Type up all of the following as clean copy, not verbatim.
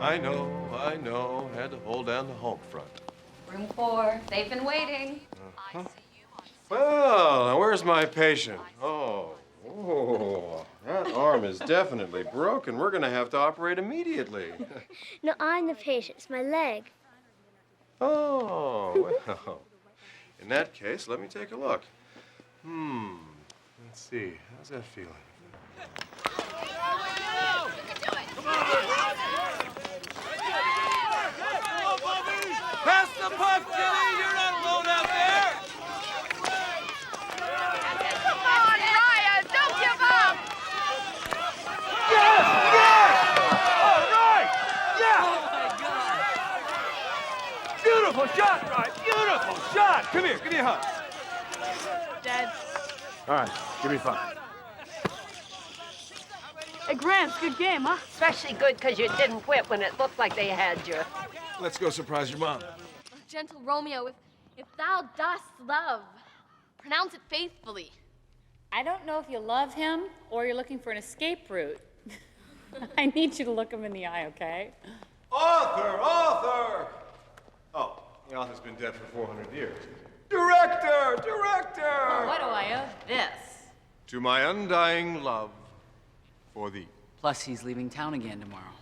I know. Had to hold down the home front. Room 4. They've been waiting. Huh? Well, now where's my patient? Oh, that arm is definitely broken. We're gonna have to operate immediately. No, I'm the patient. It's my leg. Oh, well. In that case, let me take a look. Let's see. How's that feeling? Pass the puck, Jimmy! You're not alone out there! Come on, Ryan! Don't give up! Yes! Yes! All right! Yeah! Oh, my God! Beautiful shot, Ryan! Beautiful shot! Come here, give me a hug. Dead. All right, give me 5. Hey, Gramps, good game, huh? Especially good because you didn't quit when it looked like they had you. Let's go surprise your mom. Gentle Romeo, if thou dost love, pronounce it faithfully. I don't know if you love him or you're looking for an escape route. I need you to look him in the eye, okay? Author! Oh, the author's been dead for 400 years. Director! What do I owe this? To my undying love for thee. Plus, he's leaving town again tomorrow.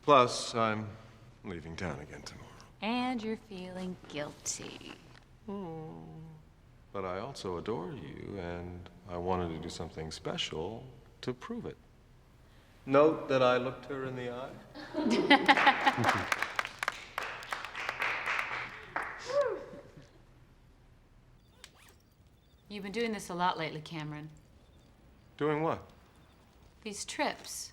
Plus, I'm leaving town again tomorrow. And you're feeling guilty. But I also adore you, and I wanted to do something special to prove it. Note that I looked her in the eye. You've been doing this a lot lately, Cameron. Doing what? These trips.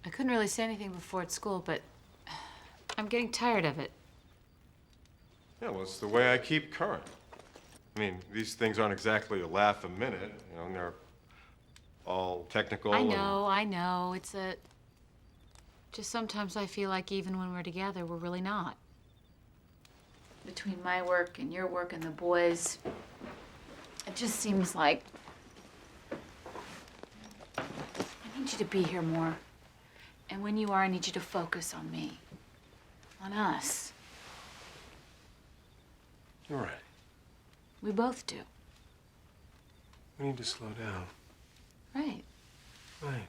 I couldn't really say anything before at school, but I'm getting tired of it. Yeah, well, it's the way I keep current. I mean, these things aren't exactly a laugh a minute, and they're all technical. I know. It's just sometimes I feel like even when we're together, we're really not. Between my work and your work and the boys, it just seems like I need you to be here more. And when you are, I need you to focus on me, on us. You're right. We both do. We need to slow down. Right. Right.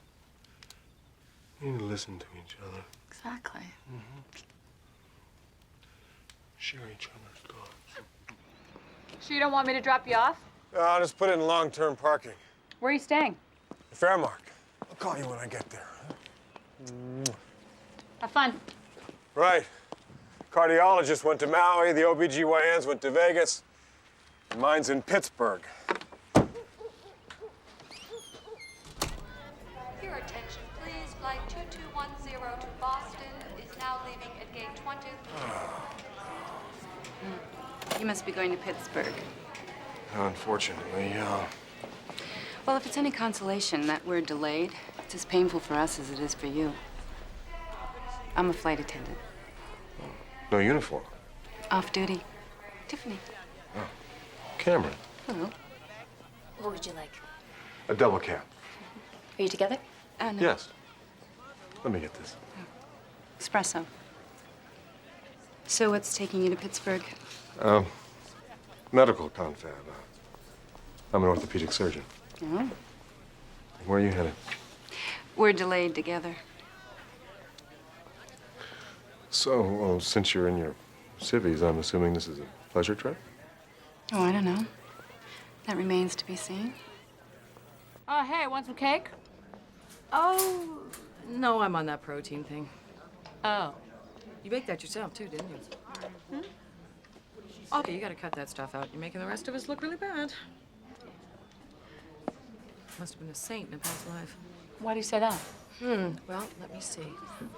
We need to listen to each other. Exactly. Share each other's thoughts. Sure you don't want me to drop you off? I'll just put it in long-term parking. Where are you staying? Fairmark. I'll call you when I get there. Have fun. Right. Cardiologist went to Maui, the OBGYNs went to Vegas. Mine's in Pittsburgh. Your attention, please. Flight 2210 to Boston is now leaving at gate 20. You must be going to Pittsburgh. Unfortunately, yeah. Well, if it's any consolation that we're delayed, it's as painful for us as it is for you. I'm a flight attendant. No uniform. Off duty. Tiffany. Cameron. Hello. What would you like? A double cab. Are you together? No. Yes. Let me get this. Espresso. So what's taking you to Pittsburgh? Medical confab. I'm an orthopedic surgeon. Oh. Where are you headed? We're delayed together. So, well, since you're in your civvies, I'm assuming this is a pleasure trip? Oh, I don't know. That remains to be seen. Oh, hey, want some cake? Oh, no, I'm on that protein thing. Oh. You baked that yourself, too, didn't you? Okay, you gotta cut that stuff out. You're making the rest of us look really bad. Must have been a saint in a past life. Why do you say that? Well, let me see.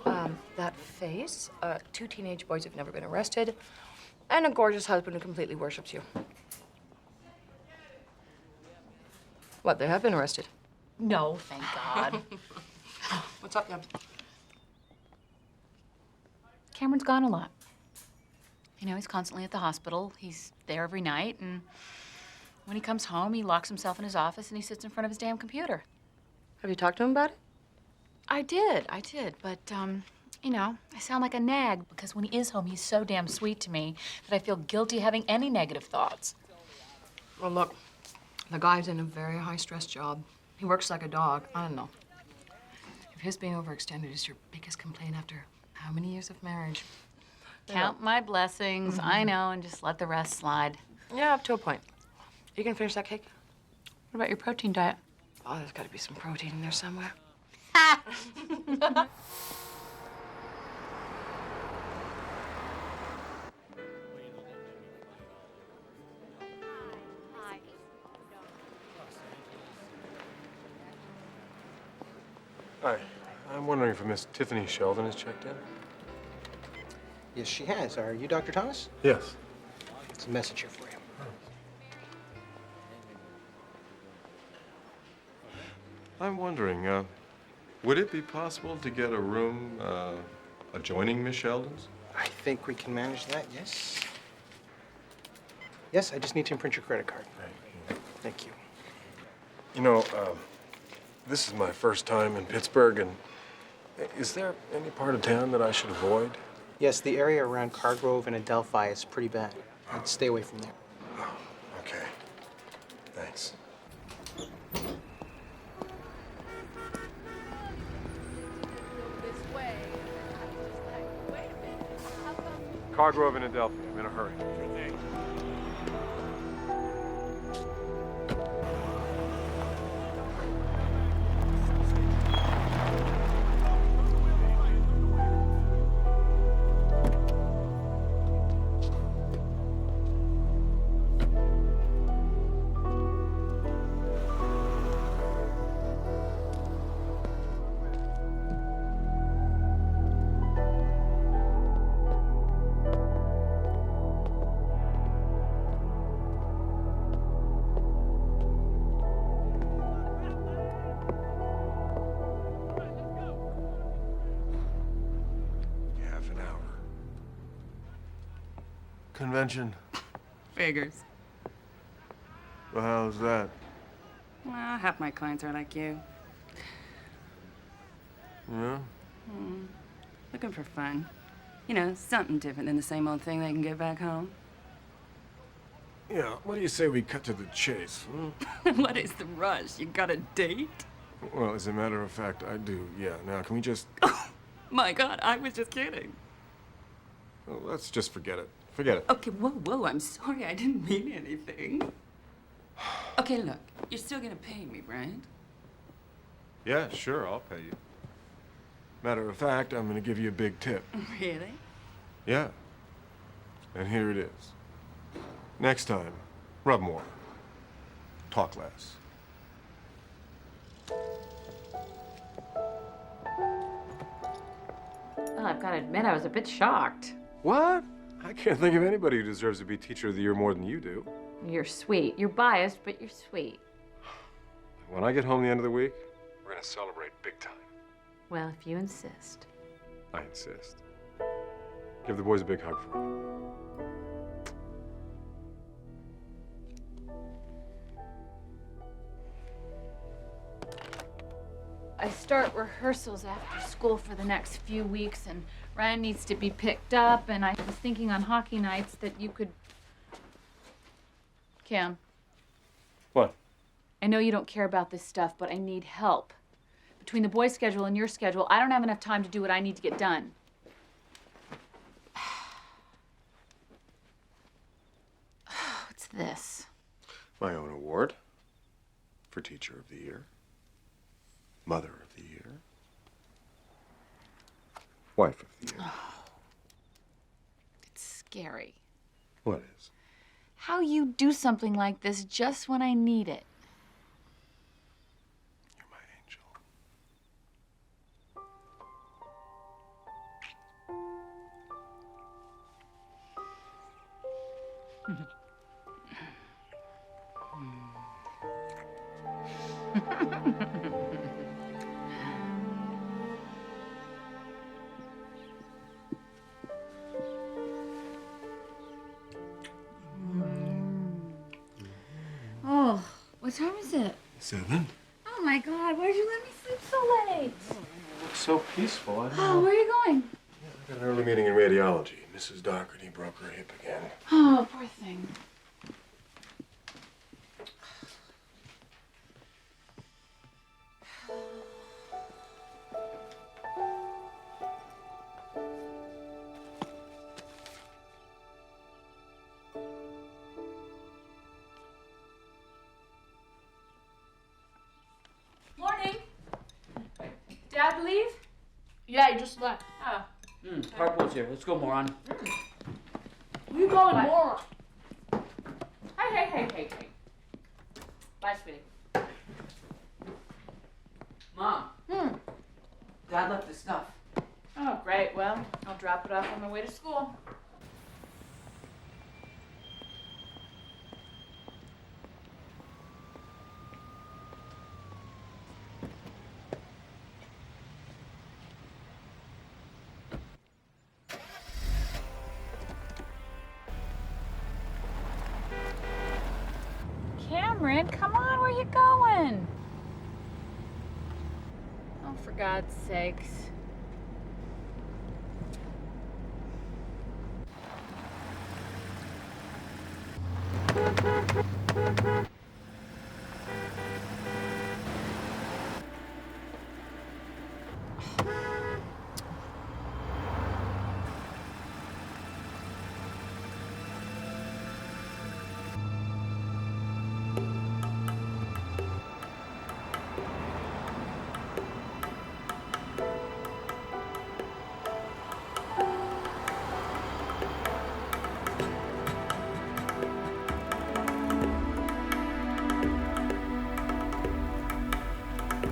That face, 2 teenage boys who've never been arrested, and a gorgeous husband who completely worships you. What, they have been arrested? No, thank God. What's up, then? Cameron's gone a lot. You know, he's constantly at the hospital. He's there every night, and when he comes home, he locks himself in his office and he sits in front of his damn computer. Have you talked to him about it? I did, but You know, I sound like a nag because when he is home, he's so damn sweet to me that I feel guilty having any negative thoughts. Well, look, the guy's in a very high-stress job. He works like a dog. I don't know. If his being overextended is your biggest complaint after how many years of marriage? Count my blessings, I know, and just let the rest slide. Yeah, up to a point. You can finish that cake? What about your protein diet? Oh, there's got to be some protein in there somewhere. Hi. I'm wondering if Miss Tiffany Sheldon has checked in. Yes, she has. Are you Dr. Thomas? Yes. It's a message here for you. I'm wondering, would it be possible to get a room adjoining Miss Sheldon's? I think we can manage that, yes? Yes, I just need to imprint your credit card. Right. Thank you. You know, this is my first time in Pittsburgh, and is there any part of town that I should avoid? Yes, the area around Cargrove and Adelphi is pretty bad. I'd stay away from there. Oh, okay. Thanks. Cargrove and Adelphi. I'm in a hurry. Convention. Figures. Well, how's that? Well, half my clients are like you. Yeah? Looking for fun. You know, something different than the same old thing they can get back home. Yeah, what do you say we cut to the chase? What is the rush? You got a date? Well, as a matter of fact, I do, yeah. Now, can we just... My God, I was just kidding. Well, let's just forget it. Forget it. Okay, whoa, I'm sorry. I didn't mean anything. Okay, look, you're still gonna pay me, right? Yeah, sure, I'll pay you. Matter of fact, I'm gonna give you a big tip. Really? Yeah. And here it is. Next time, rub more. Talk less. Well, I've got to admit, I was a bit shocked. What? I can't think of anybody who deserves to be Teacher of the Year more than you do. You're sweet. You're biased, but you're sweet. When I get home the end of the week, we're gonna celebrate big time. Well, if you insist. I insist. Give the boys a big hug for me. I start rehearsals after school for the next few weeks, and Ryan needs to be picked up, and I was thinking on hockey nights that you could... Cam, What? I know you don't care about this stuff, but I need help. Between the boys' schedule and your schedule, I don't have enough time to do what I need to get done. What's this? My own award for Teacher of the Year, Mother of the Year, Wife of the Year. It's scary. What is? How you do something like this just when I need it. You're my angel. Oh, what time is it? 7. Oh my God, why did you let me sleep so late? so peaceful. I don't Oh, know. where are you going? I got an early meeting in radiology. Mrs. Doherty broke her hip again. Oh, poor thing. Morning. Dad leave? Yeah, he just left. Oh. Carpool's here. Let's go, moron. You going, moron? Hey. Bye, sweetie. Mom. Dad left his stuff. Oh, great. Well, I'll drop it off on my way to school. Cameron, come on, where you going? Oh, for God's sakes.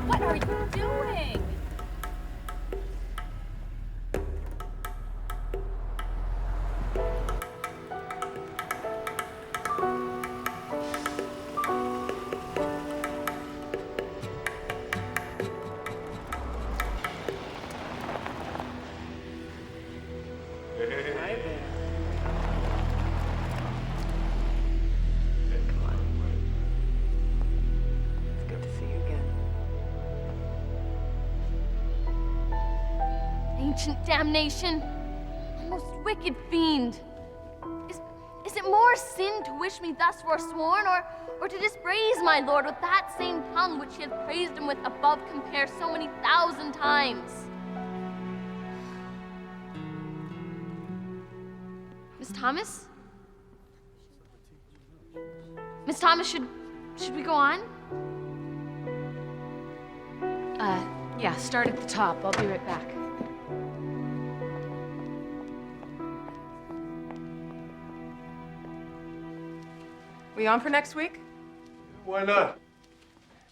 What are you doing? Ancient damnation, most wicked fiend. Is it more sin to wish me thus forsworn, or to dispraise my lord with that same tongue which he hath praised him with above compare so many thousand times? Miss Thomas? Miss Thomas, should we go on? Yeah, start at the top. I'll be right back. We on for next week? Why not?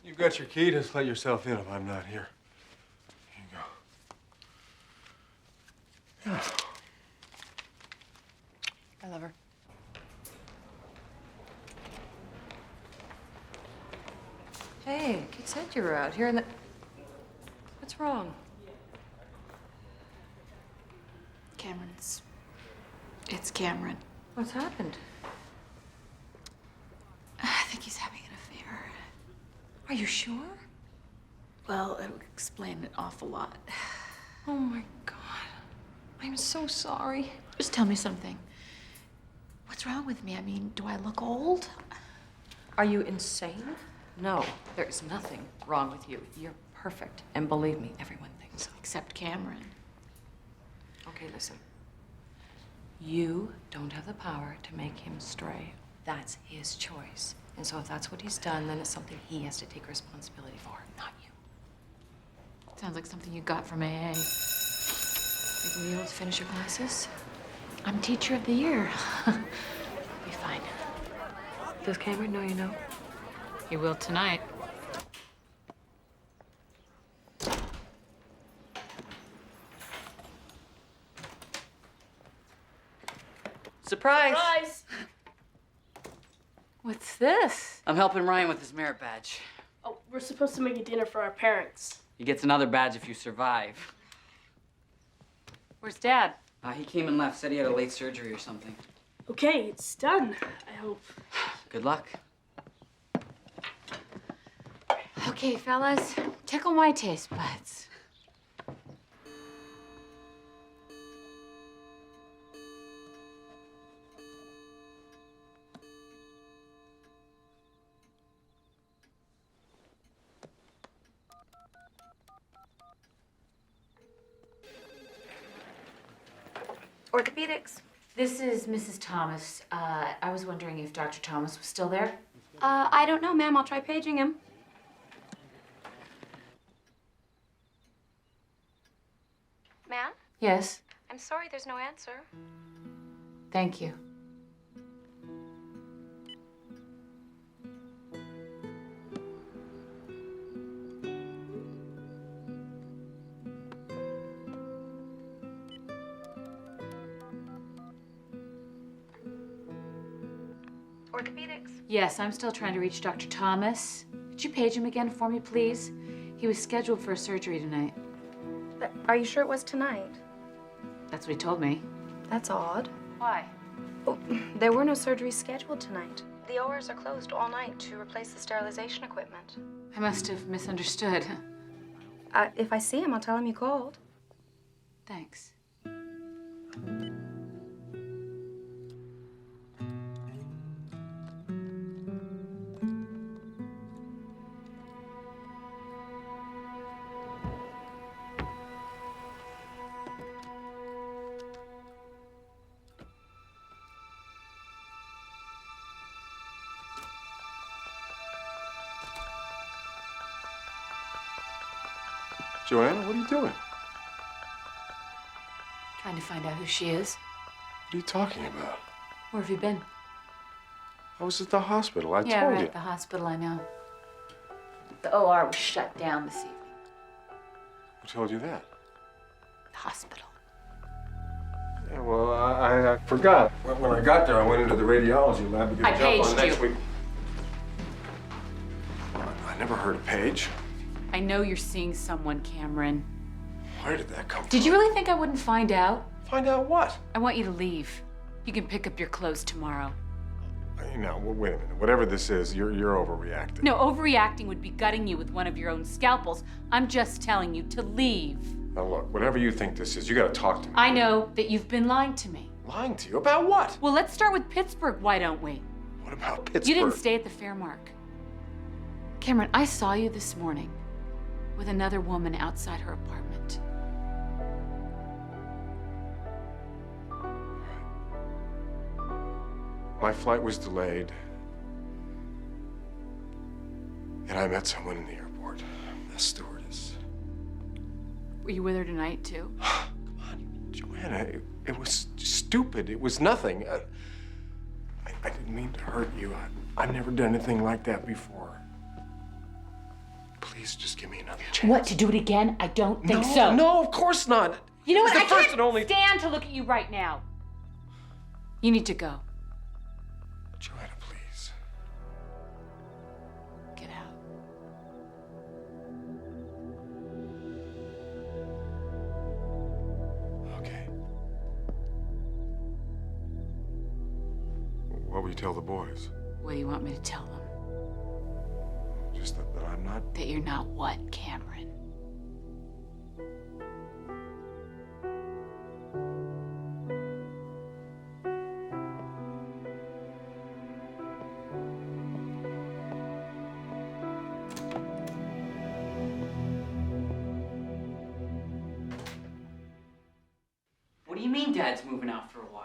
You've got your key. Just let yourself in if I'm not here. Here you go. I love her. Hey, Kate said you were out here and what's wrong? Cameron, it's Cameron. What's happened? I think he's having an affair. Are you sure? Well, it would explain an awful lot. Oh my God. I'm so sorry. Just tell me something. What's wrong with me? I mean, do I look old? Are you insane? No, there is nothing wrong with you. You're perfect. And believe me, everyone thinks so. Except Cameron. Okay, listen. You don't have the power to make him stray. That's his choice. And so if that's what he's done, then it's something he has to take responsibility for, not you. Sounds like something you got from AA. You gonna be able to finish your classes? I'm teacher of the year. I'll be fine. Does Cameron know you know? He will tonight. Surprise! Surprise! What's this? I'm helping Ryan with his merit badge. Oh, we're supposed to make a dinner for our parents. He gets another badge if you survive. Where's Dad? He came and left. Said he had a late surgery or something. Okay, it's done, I hope. Good luck. Okay, fellas, tickle my taste buds. Orthopedics. This is Mrs. Thomas. I was wondering if Dr. Thomas was still there. I don't know, ma'am. I'll try paging him. Ma'am? Yes, I'm sorry, there's no answer. thank you. Orthopedics. Yes, I'm still trying to reach Dr. Thomas. Could you page him again for me, please? He was scheduled for a surgery tonight. But are you sure it was tonight? That's what he told me. That's odd. Why? Oh, there were no surgeries scheduled tonight. The ORs are closed all night to replace the sterilization equipment. I must have misunderstood. If I see him, I'll tell him you called. Thanks. Joanna, what are you doing? Trying to find out who she is. What are you talking about? Where have you been? I was at the hospital. I Yeah, told right you. at the hospital, I know. The OR was shut down this evening. Who told you that? The hospital. Yeah, well, I forgot. When I got there, I went into the radiology lab to get I a jump on paged next you. week. I never heard of Paige. I know you're seeing someone, Cameron. Where did that come from? Did you really think I wouldn't find out? Find out what? I want you to leave. You can pick up your clothes tomorrow. Now, wait a minute. Whatever this is, you're overreacting. No, overreacting would be gutting you with one of your own scalpels. I'm just telling you to leave. Now, look, whatever you think this is, you gotta talk to me. I know that you've been lying to me. Lying to you? About what? Well, let's start with Pittsburgh, why don't we? What about Pittsburgh? You didn't stay at the Fairmark. Cameron, I saw you this morning with another woman outside her apartment. My flight was delayed. And I met someone in the airport. A stewardess. Were you with her tonight, too? Come on, Joanna. It was stupid. It was nothing. I didn't mean to hurt you. I've never done anything like that before. Please just give me another chance. What, to do it again? I don't think so. No, of course not. You know what? The I first can't and only... stand to look at you right now. You need to go. Joanna, please. Get out. Okay. What will you tell the boys? What do you want me to tell them? Just that I'm not... That you're not what, Cameron? What do you mean Dad's moving out for a while?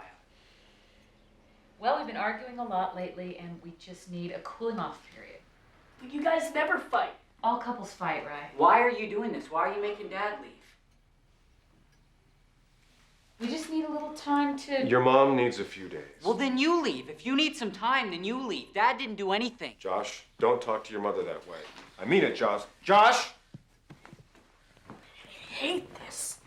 Well, we've been arguing a lot lately, and we just need a cooling off period. But you guys never fight. All couples fight, right? Why are you doing this? Why are you making Dad leave? We just need a little time to... Your mom needs a few days. Well, then you leave. If you need some time, then you leave. Dad didn't do anything. Josh, don't talk to your mother that way. I mean it, Josh. Josh! I hate this.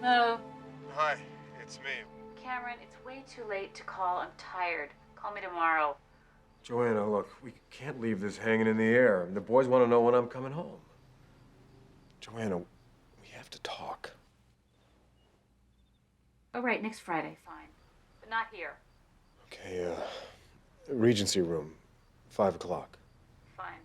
No. Hi, it's me. Cameron, it's way too late to call. I'm tired. Call me tomorrow. Joanna, look, we can't leave this hanging in the air. The boys want to know when I'm coming home. Joanna, we have to talk. All right, next Friday, fine. But not here. Okay, Regency room, 5 o'clock. Fine.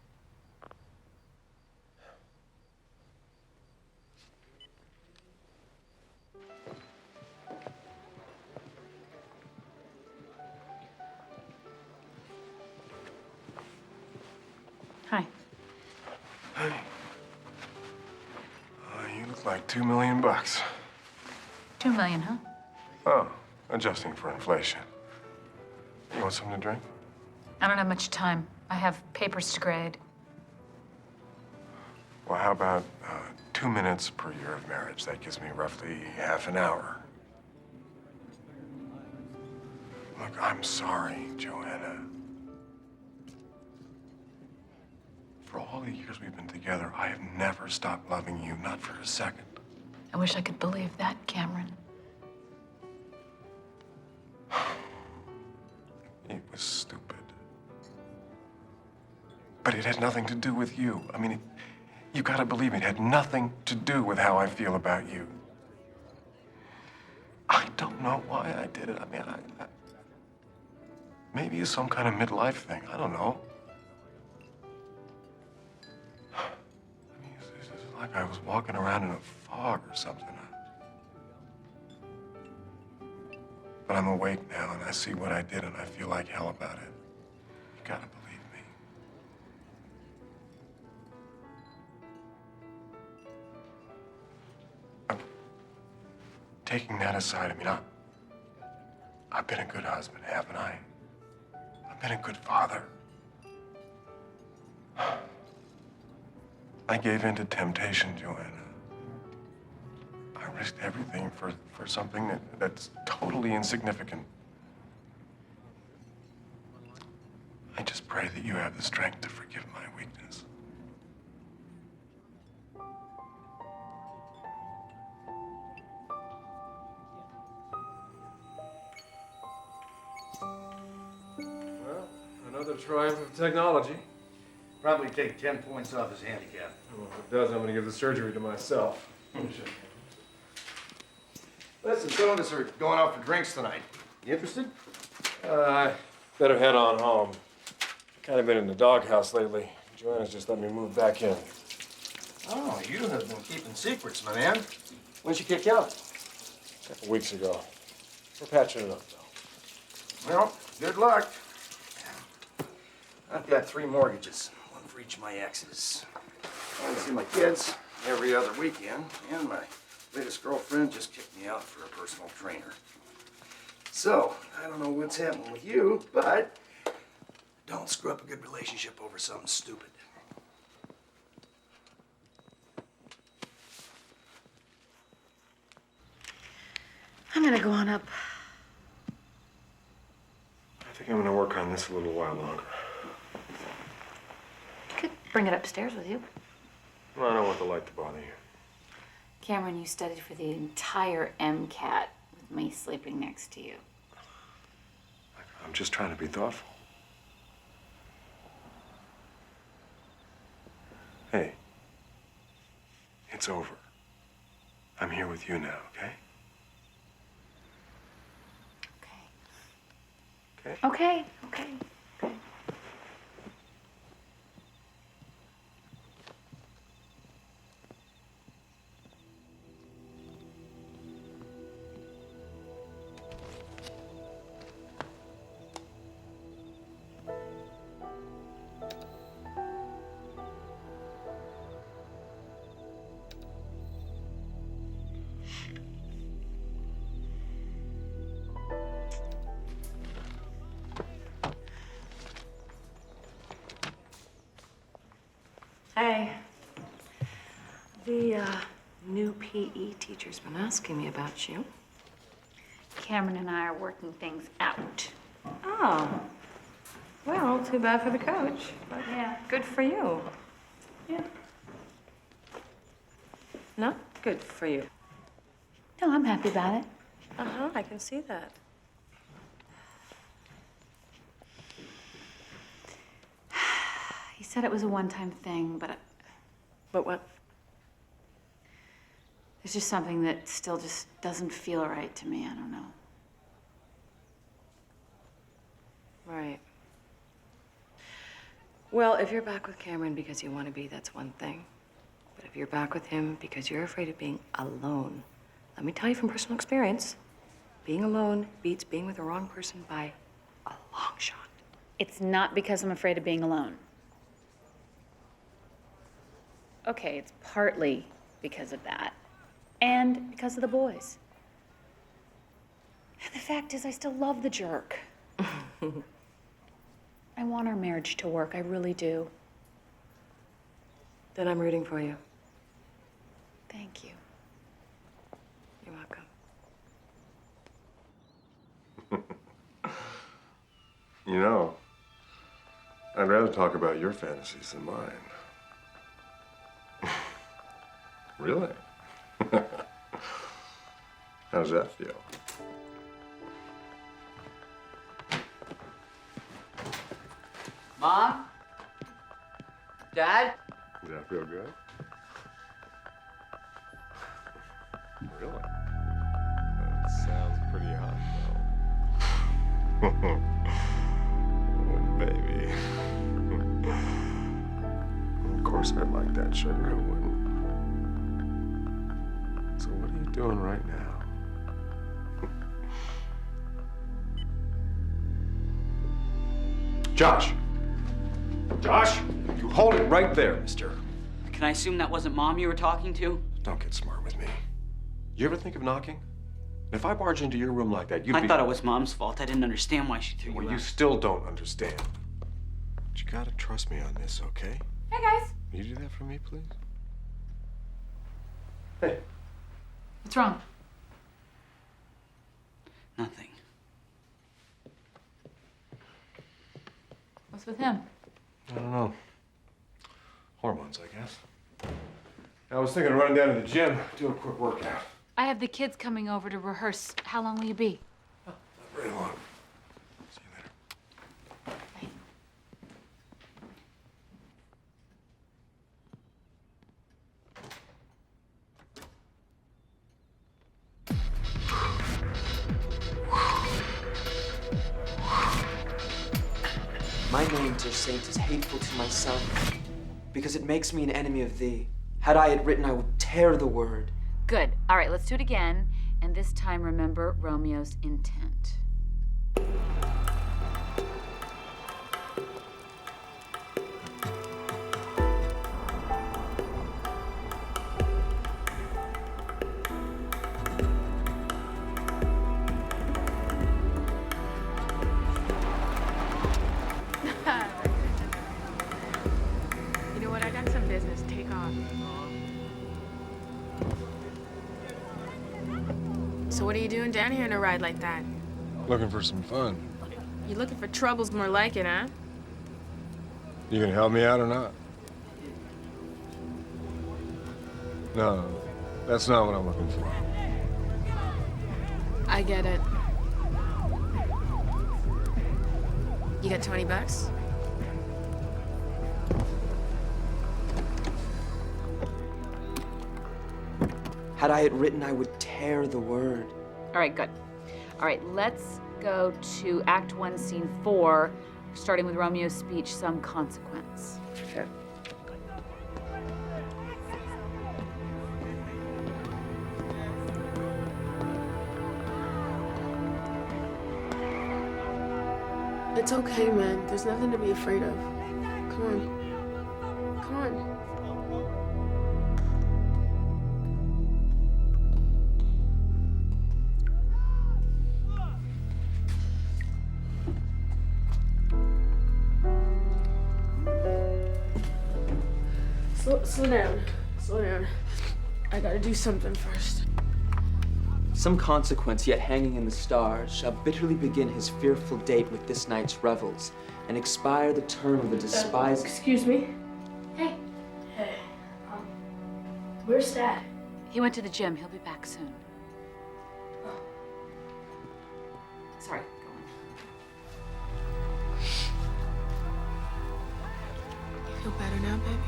It's like $2 million. $2 million, huh? Oh, adjusting for inflation. You want something to drink? I don't have much time. I have papers to grade. Well, how about 2 minutes per year of marriage? That gives me roughly half an hour. Look, I'm sorry, Joanna. For all the years we've been together, I have never stopped loving you, not for a second. I wish I could believe that, Cameron. It was stupid. But it had nothing to do with you. I mean, you gotta believe me, it had nothing to do with how I feel about you. I don't know why I did it. I mean, maybe it's some kind of midlife thing. I don't know. I mean, it's like I was walking around in a fog or something. But I'm awake now, and I see what I did, and I feel like hell about it. You gotta believe me. Taking that aside, I mean, I've been a good husband, haven't I? I've been a good father. I gave in to temptation, Joanna. I risked everything for something that's totally insignificant. I just pray that you have the strength to forgive my weakness. Well, another triumph of technology. Probably take 10 points off his handicap. Well, if it does, I'm gonna give the surgery to myself. Listen, some of us are going out for drinks tonight. You interested? Better head on home. Kind of been in the doghouse lately. Joanna's just let me move back in. Oh, you have been keeping secrets, my man. When'd she kick you out? A couple weeks ago. We're patching it up, though. Well, good luck. I've got 3 mortgages, one for each of my exes. I see my kids every other weekend, and my latest girlfriend just kicked me out for a personal trainer. So, I don't know what's happening with you, but don't screw up a good relationship over something stupid. I'm gonna go on up. I think I'm gonna work on this a little while longer. You could bring it upstairs with you. Well, I don't want the light to bother you. Cameron, you studied for the entire MCAT with me sleeping next to you. I'm just trying to be thoughtful. Hey, it's over. I'm here with you now, okay? Okay. Hey. The new PE teacher's been asking me about you. Cameron and I are working things out. Oh. Well, too bad for the coach. But Yeah. good for you. Yeah. Not good for you. No, I'm happy about it. Uh-huh, I can see that. He said it was a one-time thing, but But what? there's just something that still just doesn't feel right to me. I don't know. Right. Well, if you're back with Cameron because you want to be, that's one thing. But if you're back with him because you're afraid of being alone, let me tell you from personal experience, being alone beats being with the wrong person by a long shot. It's not because I'm afraid of being alone. Okay, it's partly because of that. and because of the boys. And the fact is, I still love the jerk. I want our marriage to work, I really do. Then I'm rooting for you. Thank you. You're welcome. You know, I'd rather talk about your fantasies than mine. Really? How does that feel? Mom? Dad? Does that feel good? Really? That sounds pretty hot, though. Oh, baby. Of course I'd like that, sugar. Who wouldn't? So what are you doing right now? Josh! Josh! You hold it right there, mister. Can I assume that wasn't Mom you were talking to? Don't get smart with me. You ever think of knocking? If I barge into your room like that, you'd I thought it was Mom's fault. I didn't understand why she threw Well, you you out. still don't understand. But you gotta trust me on this, okay? Hey, guys. Will you do that for me, please? What's wrong? Nothing. What's with him? I don't know. Hormones, I guess. I was thinking of running down to the gym, do a quick workout. I have the kids coming over to rehearse. How long will you be? Not very long. My name, dear saint, is hateful to myself, because it makes me an enemy of thee. Had I it written, I would tear the word. Good. All right, let's do it again. And this time, remember Romeo's intent. You know what? I got some business. Take off. So what are you doing down here in a ride like that? Looking for some fun. You looking for troubles more like it, huh? You gonna help me out or not? No, that's not what I'm looking for. I get it. You got $20? Had I it written, I would tear the word. All right, good. All right, let's go to Act 1, Scene 4, starting with Romeo's speech, Some Consequence. Okay. It's okay, man. There's nothing to be afraid of. Come on. Come on. Slow down. Slow down. I gotta do something first. Some consequence yet hanging in the stars shall bitterly begin his fearful date with this night's revels, and expire the term of a despised. Excuse me? Hey. Hey. Where's Dad? He went to the gym. He'll be back soon. Sorry, go on. You feel better now, baby?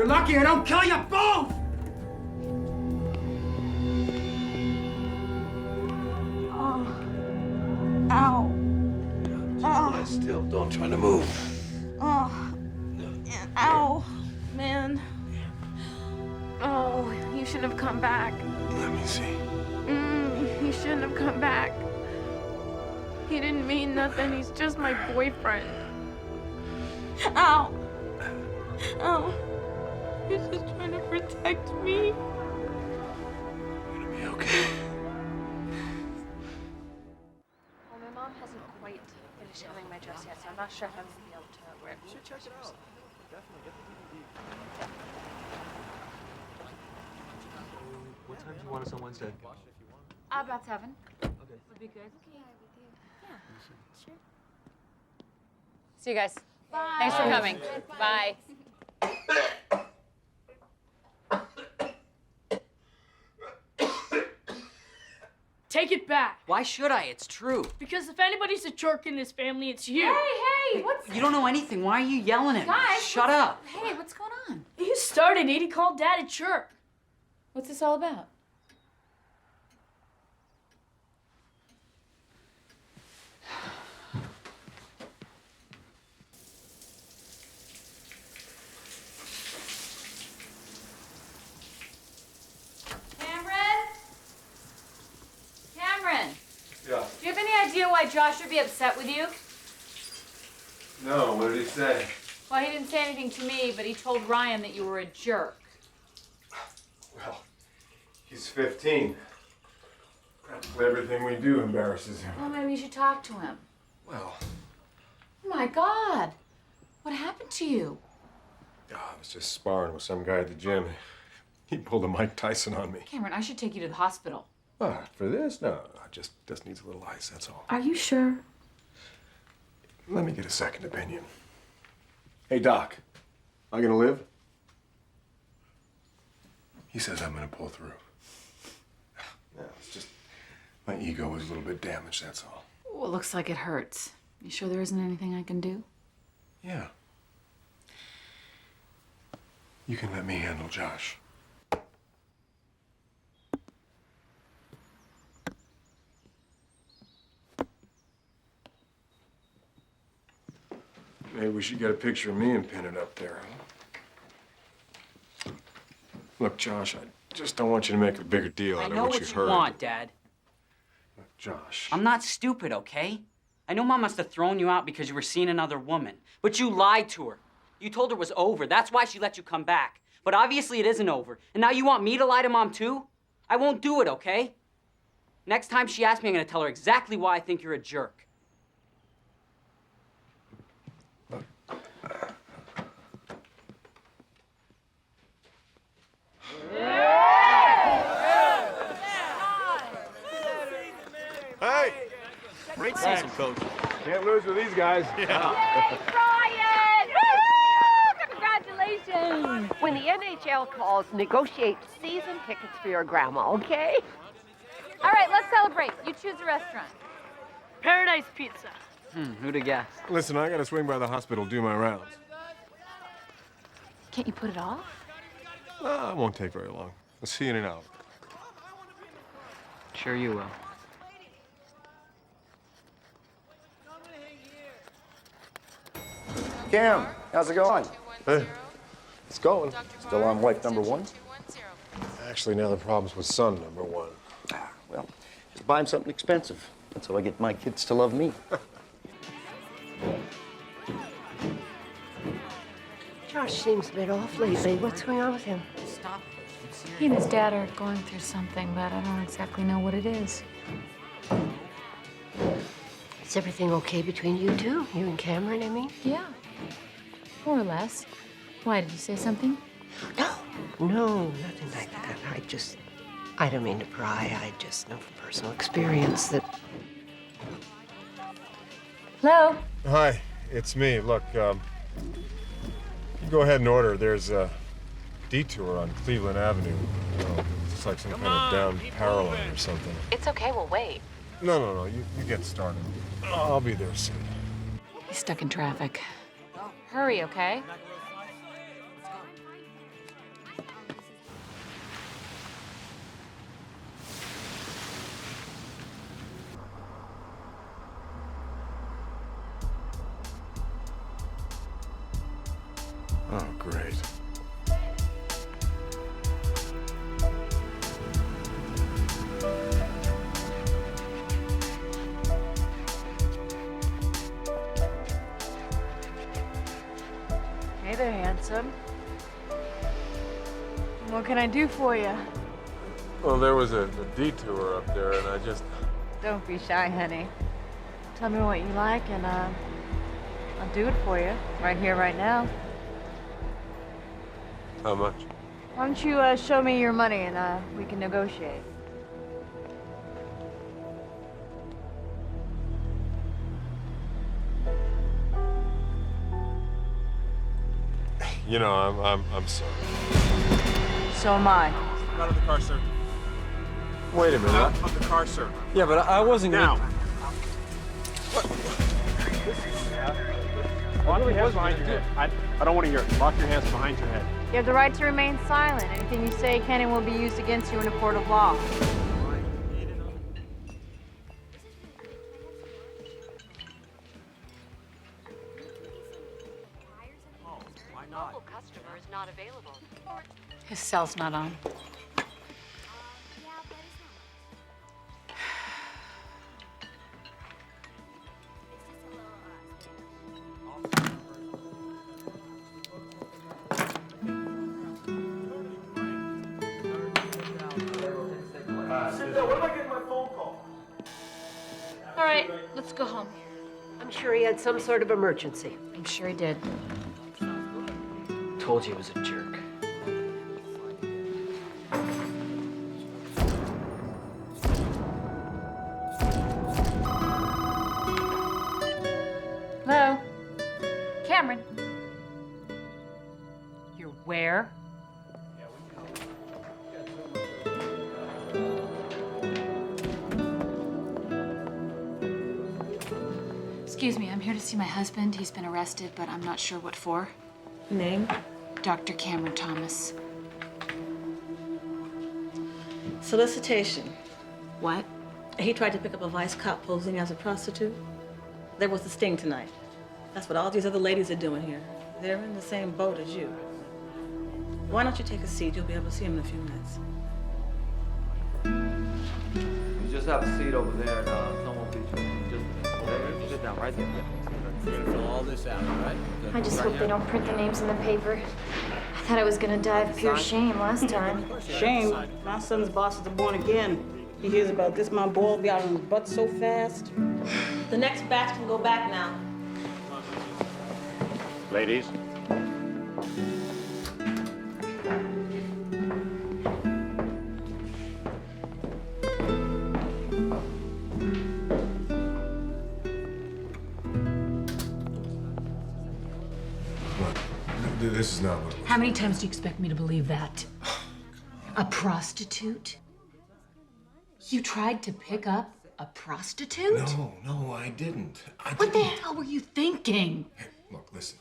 You're lucky I don't kill you both! Ow. Lie still. Don't try to move. Oh. Ow. Man. Oh, you shouldn't have come back. Let me see. He shouldn't have come back. He didn't mean nothing. He's just my boyfriend. Ow. Oh. He's just trying to protect me. You're gonna be okay. Well, my mom hasn't quite finished having my dress yet, so I'm not sure if I'm gonna be able to wear it. You should check it out. Definitely get the DVD. What time do you want us on Wednesday? About 7. Okay. Would be good. Yeah. Sure. See you guys. Bye. Thanks for coming. Bye. Take it back. Why should I? It's true. Because if anybody's a jerk in this family, it's you. Hey, what's... You don't know anything. Why are you yelling at me? Guys, Shut up. Hey, what's going on? You started it. He called Dad a jerk. What's this all about? Cameron! Yeah. Do you have any idea why Josh would be upset with you? No, what did he say? Well, he didn't say anything to me, but he told Ryan that you were a jerk. Well, he's 15. Practically everything we do embarrasses him. Well, maybe you should talk to him. Well, Oh my God! What happened to you? I was just sparring with some guy at the gym. He pulled a Mike Tyson on me. Cameron, I should take you to the hospital. What, for this? No, just needs a little ice, that's all. Are you sure? Let me get a second opinion. Hey, Doc, am I gonna live? He says I'm gonna pull through. Yeah, it's just my ego is a little bit damaged, that's all. Well, it looks like it hurts. You sure there isn't anything I can do? Yeah. You can let me handle Josh. Maybe we should get a picture of me and pin it up there, huh? Look, Josh, I just don't want you to make a bigger deal I out know of what what you you heard. want, Dad. Look, Josh. I'm not stupid, okay? I know Mom must have thrown you out because you were seeing another woman. But you lied to her. You told her it was over. That's why she let you come back. But obviously it isn't over. And now you want me to lie to Mom too? I won't do it, okay? Next time she asks me, I'm gonna tell her exactly why I think you're a jerk. Hey! Great season, Coach. Can't lose with these guys. Brian! Woo! Congratulations! When the NHL calls, negotiate season tickets for your grandma, okay? All right, let's celebrate. You choose a restaurant. Paradise Pizza. Who'd have guessed? Listen, I gotta swing by the hospital, do my rounds. Can't you put it off? It won't take very long. I'll see you in an hour. Sure you will. Cam, how's it going? Hey, it's going. Still on wife number one? Actually, now the problem's with son number one. Well, just buy him something expensive. That's how I get my kids to love me. Josh seems a bit off lately. What's going on with him? Stop it. He and his dad are going through something, but I don't exactly know what it is. Is everything okay between you two? You and Cameron, I mean? Yeah, more or less. Why, did you say something? No, nothing like that. I don't mean to pry. I just know from personal experience that... Hello? Hi, it's me. Look, you go ahead and order. There's a detour on Cleveland Avenue. Oh, it's like some kind of down power line or something. It's okay, we'll wait. No, you get started. I'll be there soon. He's stuck in traffic. Hurry, okay? Oh, great. Hey there, handsome. What can I do for you? Well, there was a detour up there, and I just... Don't be shy, honey. Tell me what you like, and I'll do it for you. Right here, right now. How much? Why don't you show me your money, and we can negotiate. You know, I'm sorry. So am I. Out of the car, sir. Wait a minute. Out of the car, sir. Yeah, but I wasn't now. Lock your hands behind your head. I don't want to hear it. Lock your hands behind your head. You have the right to remain silent. Anything you say can and will be used against you in a court of law. Customer is not available. His cell's not on. What if I get my phone call? All right, let's go home. I'm sure he had some sort of emergency. I'm sure he did. Told you he was a jerk. Hello? Cameron? You're where? Excuse me, I'm here to see my husband. He's been arrested, but I'm not sure what for. Name? Dr. Cameron Thomas. Solicitation. What? He tried to pick up a vice cop posing as a prostitute. There was a sting tonight. That's what all these other ladies are doing here. They're in the same boat as you. Why don't you take a seat? You'll be able to see him in a few minutes. You just have a seat over there and someone will beat you. Just sit down right there. You're gonna fill all this out, right? I just hope they don't print the names in the paper. I thought I was gonna die of pure shame last time. Shame. My son's boss is born again. He hears about this, my boy will be out on his butt so fast. The next batch can go back now. Ladies. This is not what... How many times do you expect me to believe that? A prostitute? You tried to pick up a prostitute? No, I didn't. What the hell were you thinking? Hey, look, listen.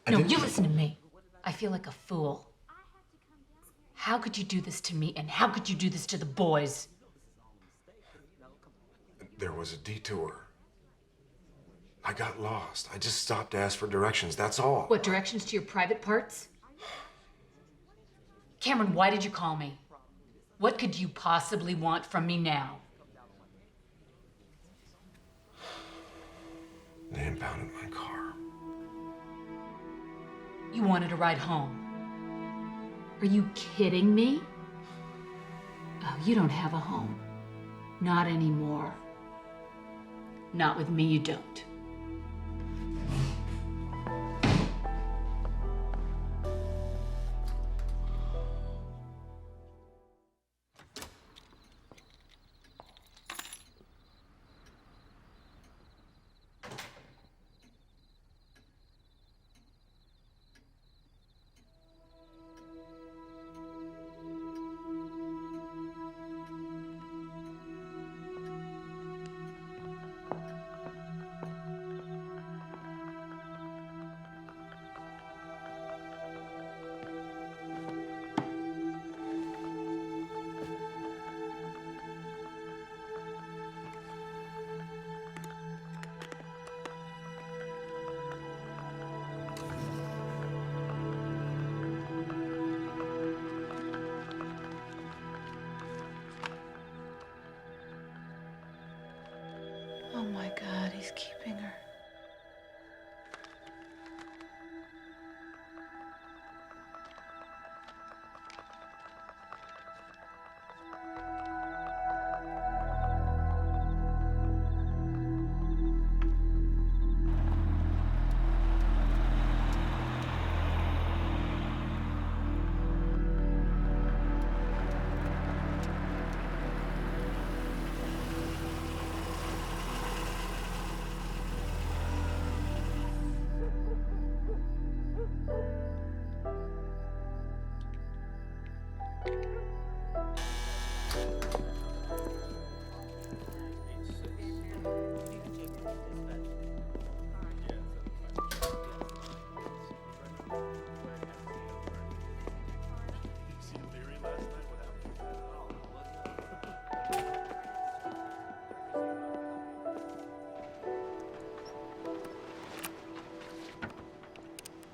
No, you listen to me. I feel like a fool. How could you do this to me, and how could you do this to the boys? There was a detour. I got lost. I just stopped to ask for directions, that's all. What, directions to your private parts? Cameron, why did you call me? What could you possibly want from me now? They impounded my car. You wanted a ride home. Are you kidding me? Oh, you don't have a home. Not anymore. Not with me, you don't.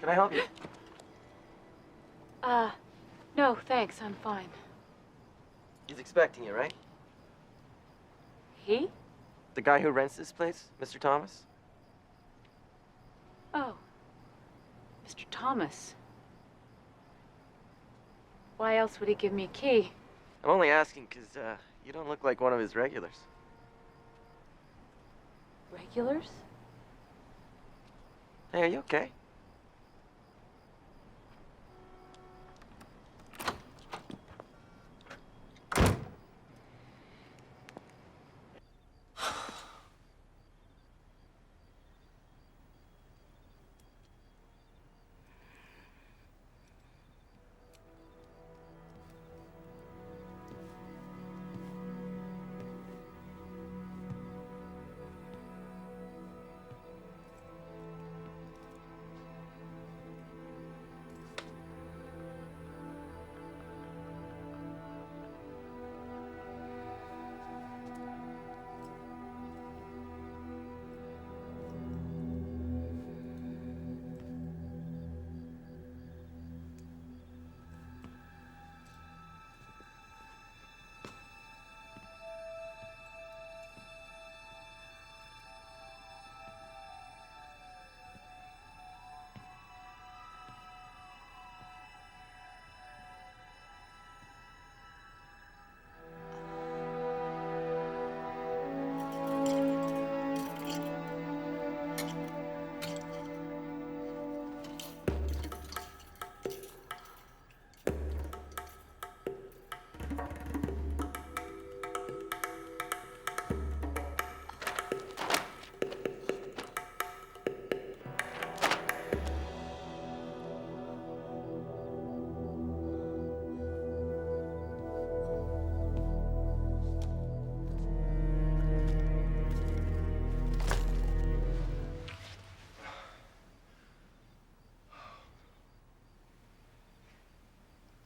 Can I help you? No, thanks. I'm fine. He's expecting you, right? He? The guy who rents this place, Mr. Thomas? Oh. Mr. Thomas. Why else would he give me a key? I'm only asking because you don't look like one of his regulars. Regulars? Hey, are you okay?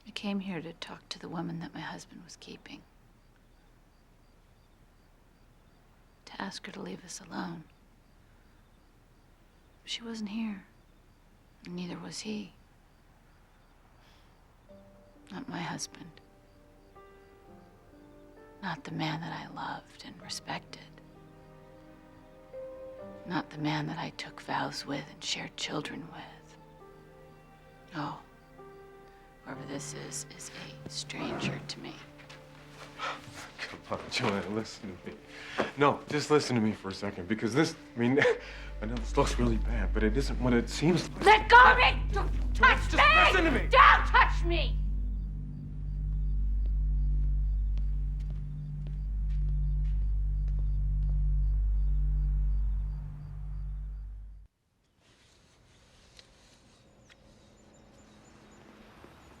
I came here to talk to the woman that my husband was keeping. To ask her to leave us alone. She wasn't here. And neither was he. Not my husband. Not the man that I loved and respected. Not the man that I took vows with and shared children with. Oh. Whoever this is a stranger to me. Come on, Joanna, listen to me. No, just listen to me for a second, because this, I mean, I know this looks really bad, but it isn't what it seems like. Let go of me! Don't touch me! Listen to me! Don't touch me!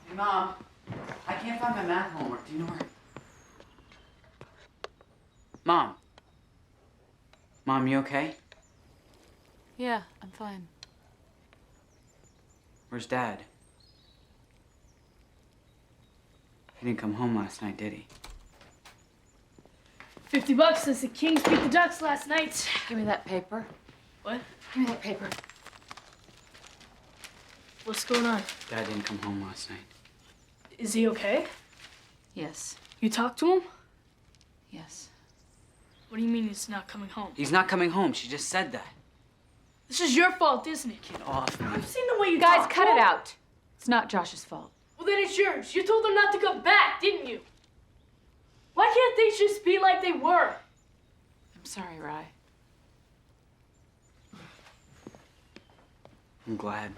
Hey, Mom. I can't find my math homework. Do you know where? Mom. Mom, you okay? Yeah, I'm fine. Where's Dad? He didn't come home last night, did he? $50 since the Kings beat the Ducks last night. Give me that paper. What? Give me that paper. What's going on? Dad didn't come home last night. Is he okay? Yes. You talked to him? Yes. What do you mean he's not coming home? He's not coming home. She just said that. This is your fault, isn't it? Get off me. I've seen the way you Guys, talk. cut it out. It's not Josh's fault. Well, then it's yours. You told them not to come back, didn't you? Why can't they just be like they were? I'm sorry, Rye. I'm glad.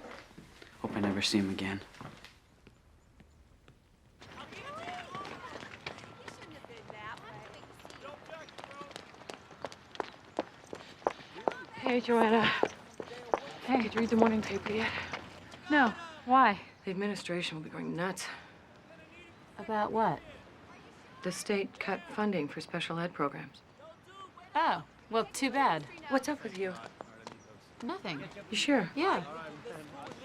Hope I never see him again. Hey, Joanna. Hey, did you read the morning paper yet? No. Why? The administration will be going nuts. About what? The state cut funding for special ed programs. Oh, well, too bad. What's up with you? Nothing. You sure? Yeah.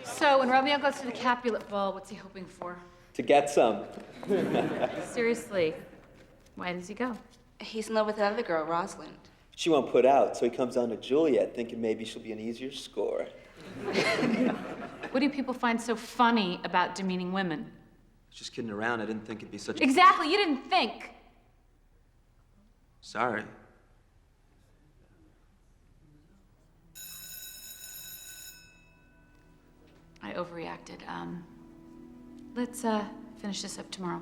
So, when Romeo goes to the Capulet Ball, what's he hoping for? To get some. Seriously, why does he go? He's in love with another girl, Rosalind. She won't put out, so he comes on to Juliet, thinking maybe she'll be an easier score. What do people find so funny about demeaning women? Just kidding around. I didn't think it'd be such a... Exactly, you didn't think. Sorry. I overreacted. Let's finish this up tomorrow.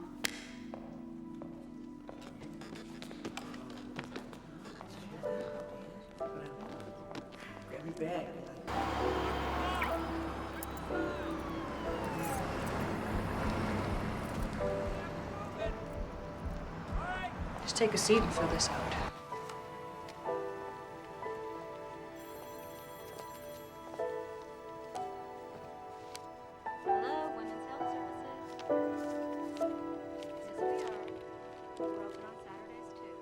Grab me bag. Just take a seat and fill this out. Hello, Women's Health Services. This is we are. We're open on Saturdays too.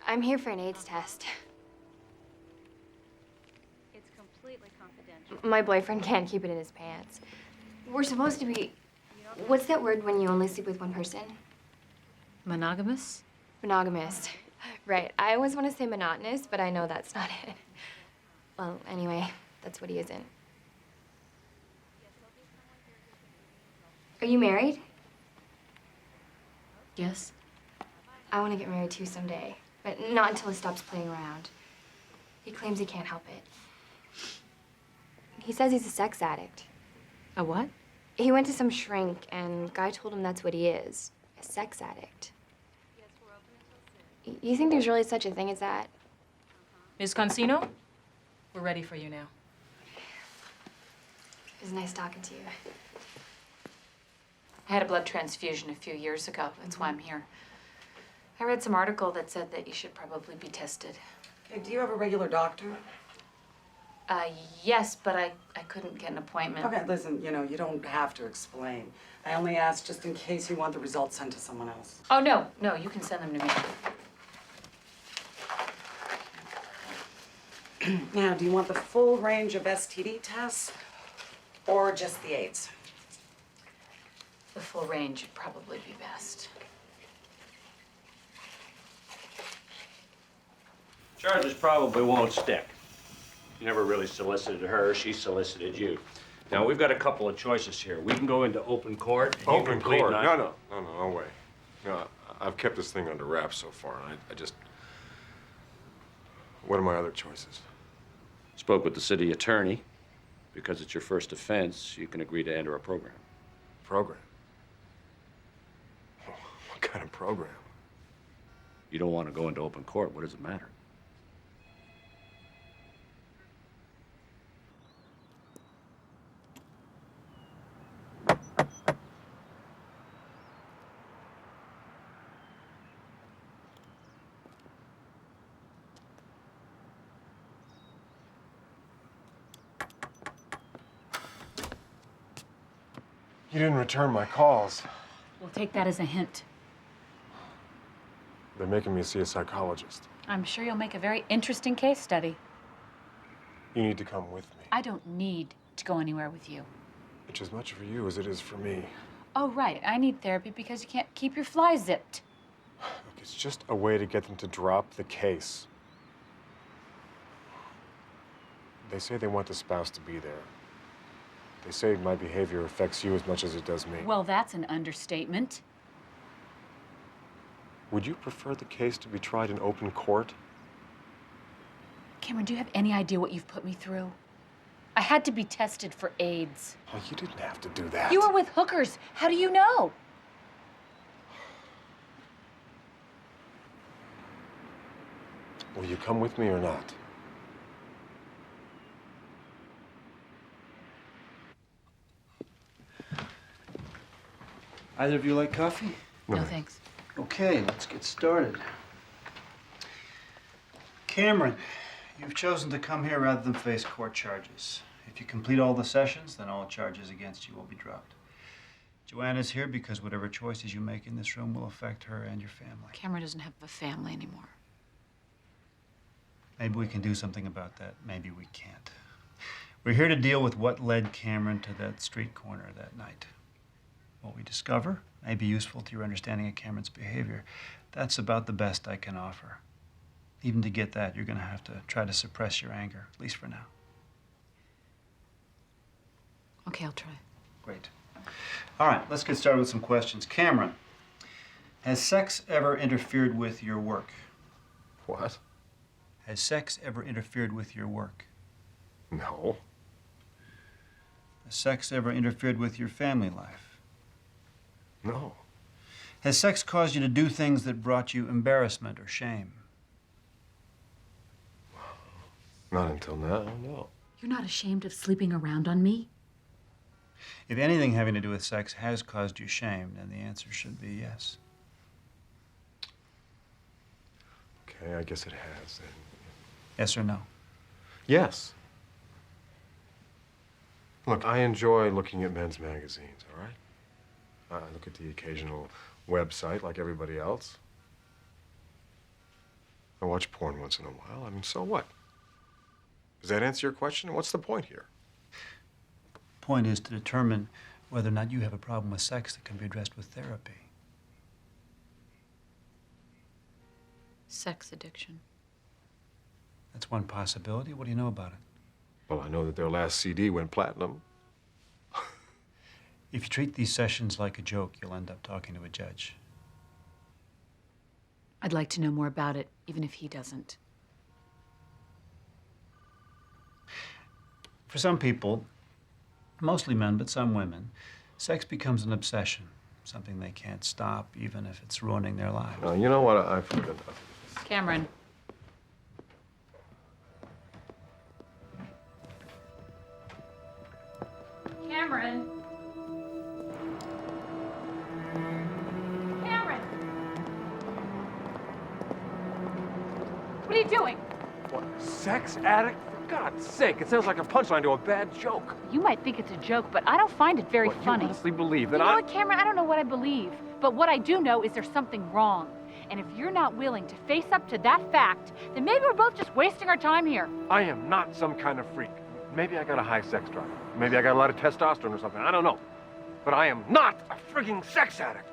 I'm here for an AIDS test. It's completely confidential. My boyfriend can't keep it in his pants. We're supposed to be... What's that word when you only sleep with one person? Monogamous? Monogamous. Right. I always want to say monotonous, but I know that's not it. Well, anyway, that's what he isn't. Are you married? Yes. I want to get married too someday, but not until he stops playing around. He claims he can't help it. He says he's a sex addict. A what? He went to some shrink, and guy told him that's what he is, a sex addict. You think there's really such a thing as that? Ms. Consino, we're ready for you now. It was nice talking to you. I had a blood transfusion a few years ago. That's why I'm here. I read some article that said that you should probably be tested. Okay, do you have a regular doctor? Yes, but I couldn't get an appointment. Okay, listen, you know, you don't have to explain. I only asked just in case you want the results sent to someone else. Oh, no, you can send them to me. Now, do you want the full range of STD tests or just the AIDS? The full range would probably be best. Charges probably won't stick. You never really solicited her, she solicited you. Now, we've got a couple of choices here. We can go into open court. And you Open can plead court? not- No way. No, I've kept this thing under wraps so far, and I just... What are my other choices? Spoke with the city attorney. Because it's your first offense, you can agree to enter a program. Program? What kind of program? You don't want to go into open court. What does it matter? You didn't return my calls. We'll take that as a hint. They're making me see a psychologist. I'm sure you'll make a very interesting case study. You need to come with me. I don't need to go anywhere with you. It's as much for you as it is for me. Oh, right. I need therapy because you can't keep your fly zipped. Look, it's just a way to get them to drop the case. They say they want the spouse to be there. They say my behavior affects you as much as it does me. Well, that's an understatement. Would you prefer the case to be tried in open court? Cameron, do you have any idea what you've put me through? I had to be tested for AIDS. Oh, you didn't have to do that. You were with hookers. How do you know? Will you come with me or not? Either of you like coffee? No, thanks. Okay, let's get started. Cameron, you've chosen to come here rather than face court charges. If you complete all the sessions, then all charges against you will be dropped. Joanna's here because whatever choices you make in this room will affect her and your family. Cameron doesn't have a family anymore. Maybe we can do something about that. Maybe we can't. We're here to deal with what led Cameron to that street corner that night. What we discover may be useful to your understanding of Cameron's behavior. That's about the best I can offer. Even to get that, you're going to have to try to suppress your anger, at least for now. Okay, I'll try. Great. All right, let's get started with some questions. Cameron, has sex ever interfered with your work? What? Has sex ever interfered with your work? No. Has sex ever interfered with your family life? No. Has sex caused you to do things that brought you embarrassment or shame? Not until now, no. You're not ashamed of sleeping around on me? If anything having to do with sex has caused you shame, then the answer should be yes. Okay, I guess it has then. Yes or no? Yes. Look, I enjoy looking at men's magazines, all right? I look at the occasional website like everybody else. I watch porn once in a while. I mean, so what? Does that answer your question? What's the point here? Point is to determine whether or not you have a problem with sex that can be addressed with therapy. Sex addiction. That's one possibility. What do you know about it? Well, I know that their last CD went platinum. If you treat these sessions like a joke, you'll end up talking to a judge. I'd like to know more about it, even if he doesn't. For some people, mostly men, but some women, sex becomes an obsession, something they can't stop, even if it's ruining their lives. You know what? I've heard enough of this. Cameron. Cameron. Cameron. What are you doing? What, sex addict? For God's sake, it sounds like a punchline to a bad joke. You might think it's a joke, but I don't find it very What, funny. You honestly believe that You know what, Cameron? I don't know what I believe, but what I do know is there's something wrong. And if you're not willing to face up to that fact, then maybe we're both just wasting our time here. I am not some kind of freak. Maybe I got a high sex drive. Maybe I got a lot of testosterone or something. I don't know. But I am not a frigging sex addict.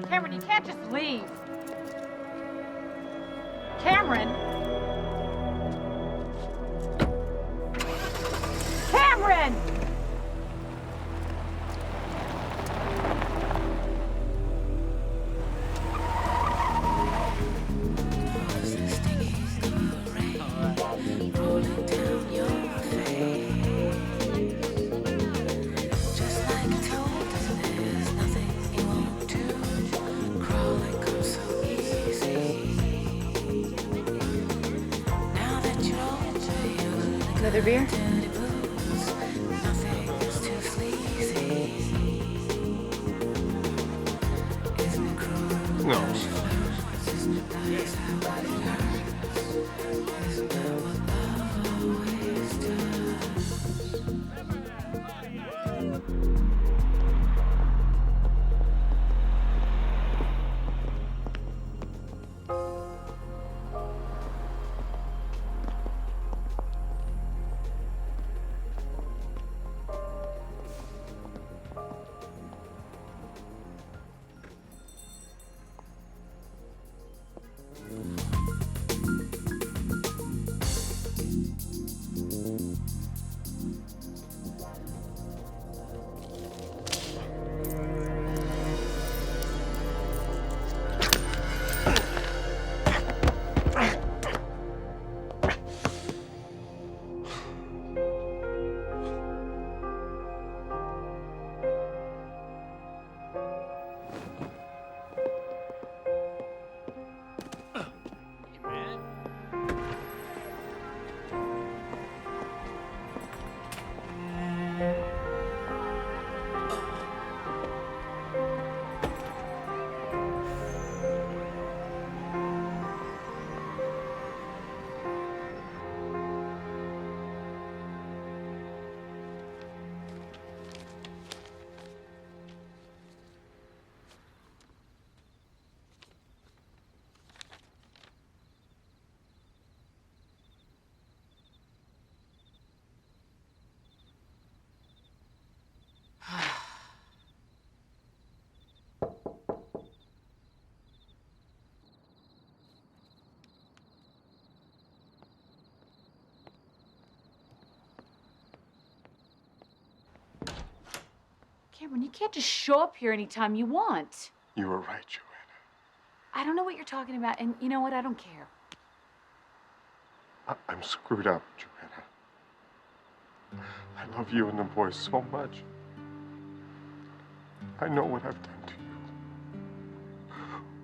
Cameron, you can't just leave. Cameron! Cameron! Another beer? No. Cameron, you can't just show up here anytime you want. You were right, Joanna. I don't know what you're talking about, and you know what? I don't care. I'm screwed up, Joanna. I love you and the boys so much. I know what I've done to you.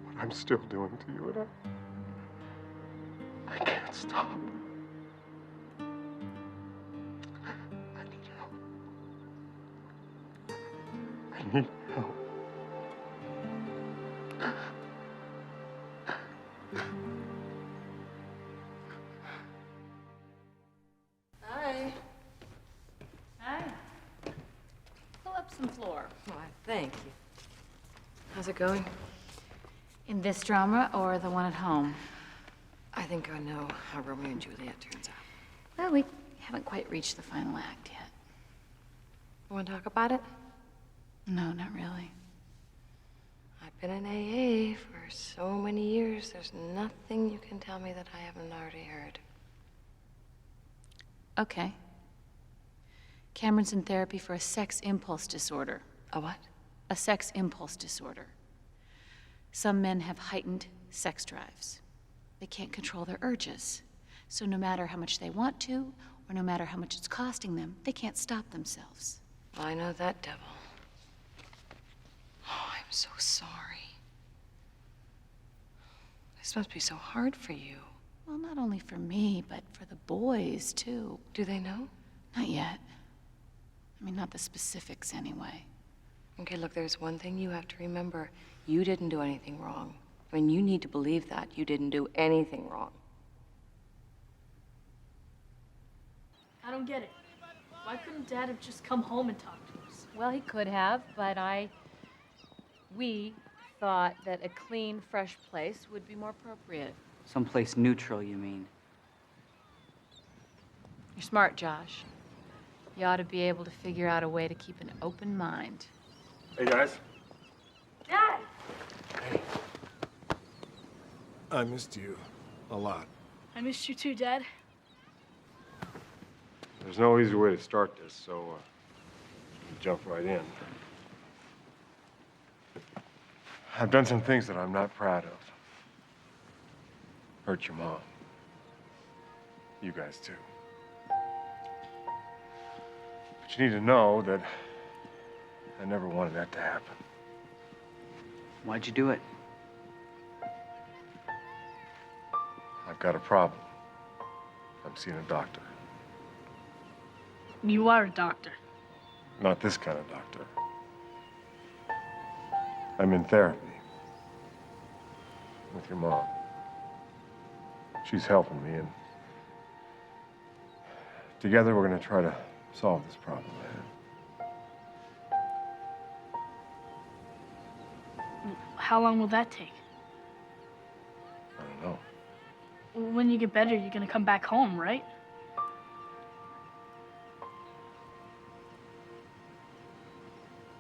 What I'm still doing to you, and I can't stop. I need help. I need help. Hi. Hi. Pull up some floor. Why, thank you. How's it going? In this drama or the one at home? I think I know how Romeo and Juliet turns out. Well, we haven't quite reached the final act yet. Want to talk about it? No, not really. I've been in AA for so many years. There's nothing you can tell me that I haven't already heard. Okay. Cameron's in therapy for a sex impulse disorder. A what? A sex impulse disorder. Some men have heightened sex drives. They can't control their urges. So no matter how much they want to, or no matter how much it's costing them, they can't stop themselves. Well, I know that devil. Oh, I'm so sorry. This must be so hard for you. Well, not only for me, but for the boys, too. Do they know? Not yet. I mean, not the specifics, anyway. Okay, look, there's one thing you have to remember. You didn't do anything wrong. I mean, you need to believe that. You didn't do anything wrong. I don't get it. Why couldn't Dad have just come home and talked to us? Well, he could have, but we thought that a clean, fresh place would be more appropriate. Someplace neutral, you mean? You're smart, Josh. You ought to be able to figure out a way to keep an open mind. Hey, guys. Dad! I missed you a lot. I missed you too, Dad. There's no easy way to start this, so jump right in. I've done some things that I'm not proud of. Hurt your mom. You guys too. But you need to know that I never wanted that to happen. Why'd you do it? I've got a problem. I'm seeing a doctor. You are a doctor. Not this kind of doctor. I'm in therapy with your mom. She's helping me, and together we're going to try to solve this problem, man. How long will that take? I don't know. When you get better, you're gonna come back home, right?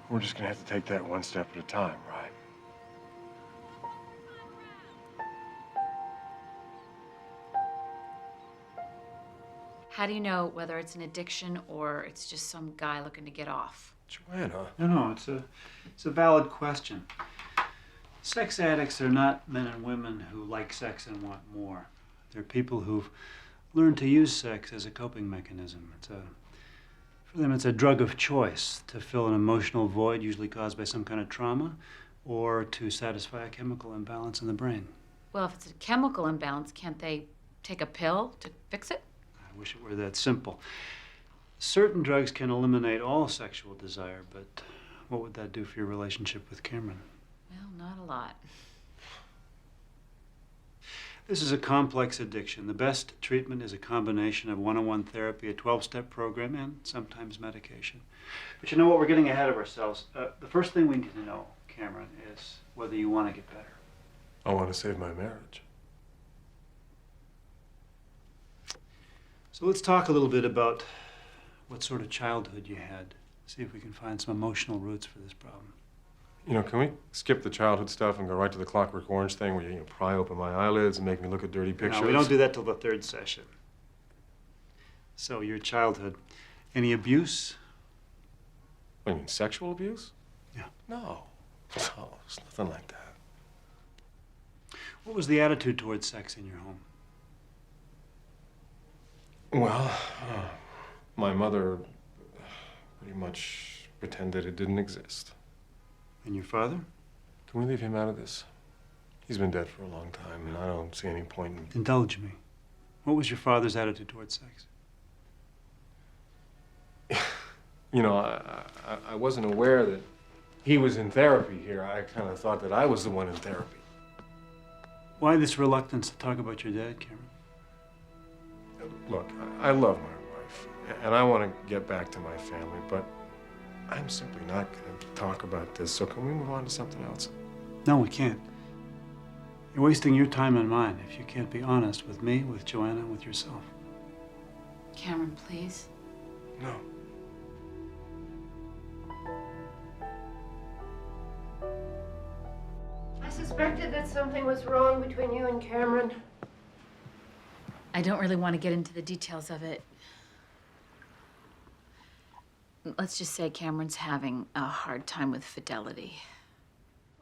We're just going to have to take that one step at a time, right? How do you know whether it's an addiction or it's just some guy looking to get off? Joanna. No, it's a valid question. Sex addicts are not men and women who like sex and want more. They're people who've learned to use sex as a coping mechanism. For them, it's a drug of choice to fill an emotional void usually caused by some kind of trauma or to satisfy a chemical imbalance in the brain. Well, if it's a chemical imbalance, can't they take a pill to fix it? I wish it were that simple. Certain drugs can eliminate all sexual desire, but what would that do for your relationship with Cameron? Well, not a lot. This is a complex addiction. The best treatment is a combination of one-on-one therapy, a 12-step program, and sometimes medication. But you know what? We're getting ahead of ourselves. The first thing we need to know, Cameron, is whether you want to get better. I want to save my marriage. So let's talk a little bit about what sort of childhood you had. See if we can find some emotional roots for this problem. You know, can we skip the childhood stuff and go right to the Clockwork Orange thing where you pry open my eyelids and make me look at dirty pictures? No, we don't do that till the third session. So, your childhood. Any abuse? What, you mean sexual abuse? Yeah. No. No, it's nothing like that. What was the attitude towards sex in your home? Well, my mother pretty much pretended it didn't exist. And your father? Can we leave him out of this? He's been dead for a long time, and I don't see any point in... Indulge me. What was your father's attitude towards sex? You know, I wasn't aware that he was in therapy here. I kind of thought that I was the one in therapy. Why this reluctance to talk about your dad, Cameron? Look, I love my wife, and I want to get back to my family, but I'm simply not going to talk about this, so can we move on to something else? No, we can't. You're wasting your time and mine if you can't be honest with me, with Joanna, with yourself. Cameron, please. No. I suspected that something was wrong between you and Cameron. I don't really want to get into the details of it. Let's just say Cameron's having a hard time with fidelity.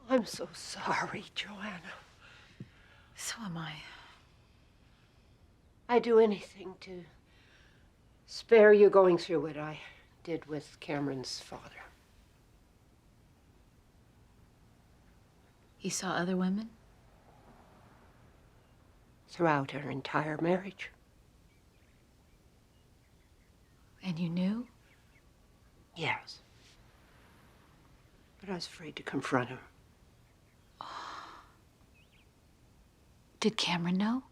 I'm so sorry, Joanna. So am I. I'd do anything to spare you going through what I did with Cameron's father. He saw other women? Throughout our entire marriage. And you knew? Yes. But I was afraid to confront him. Did Cameron know?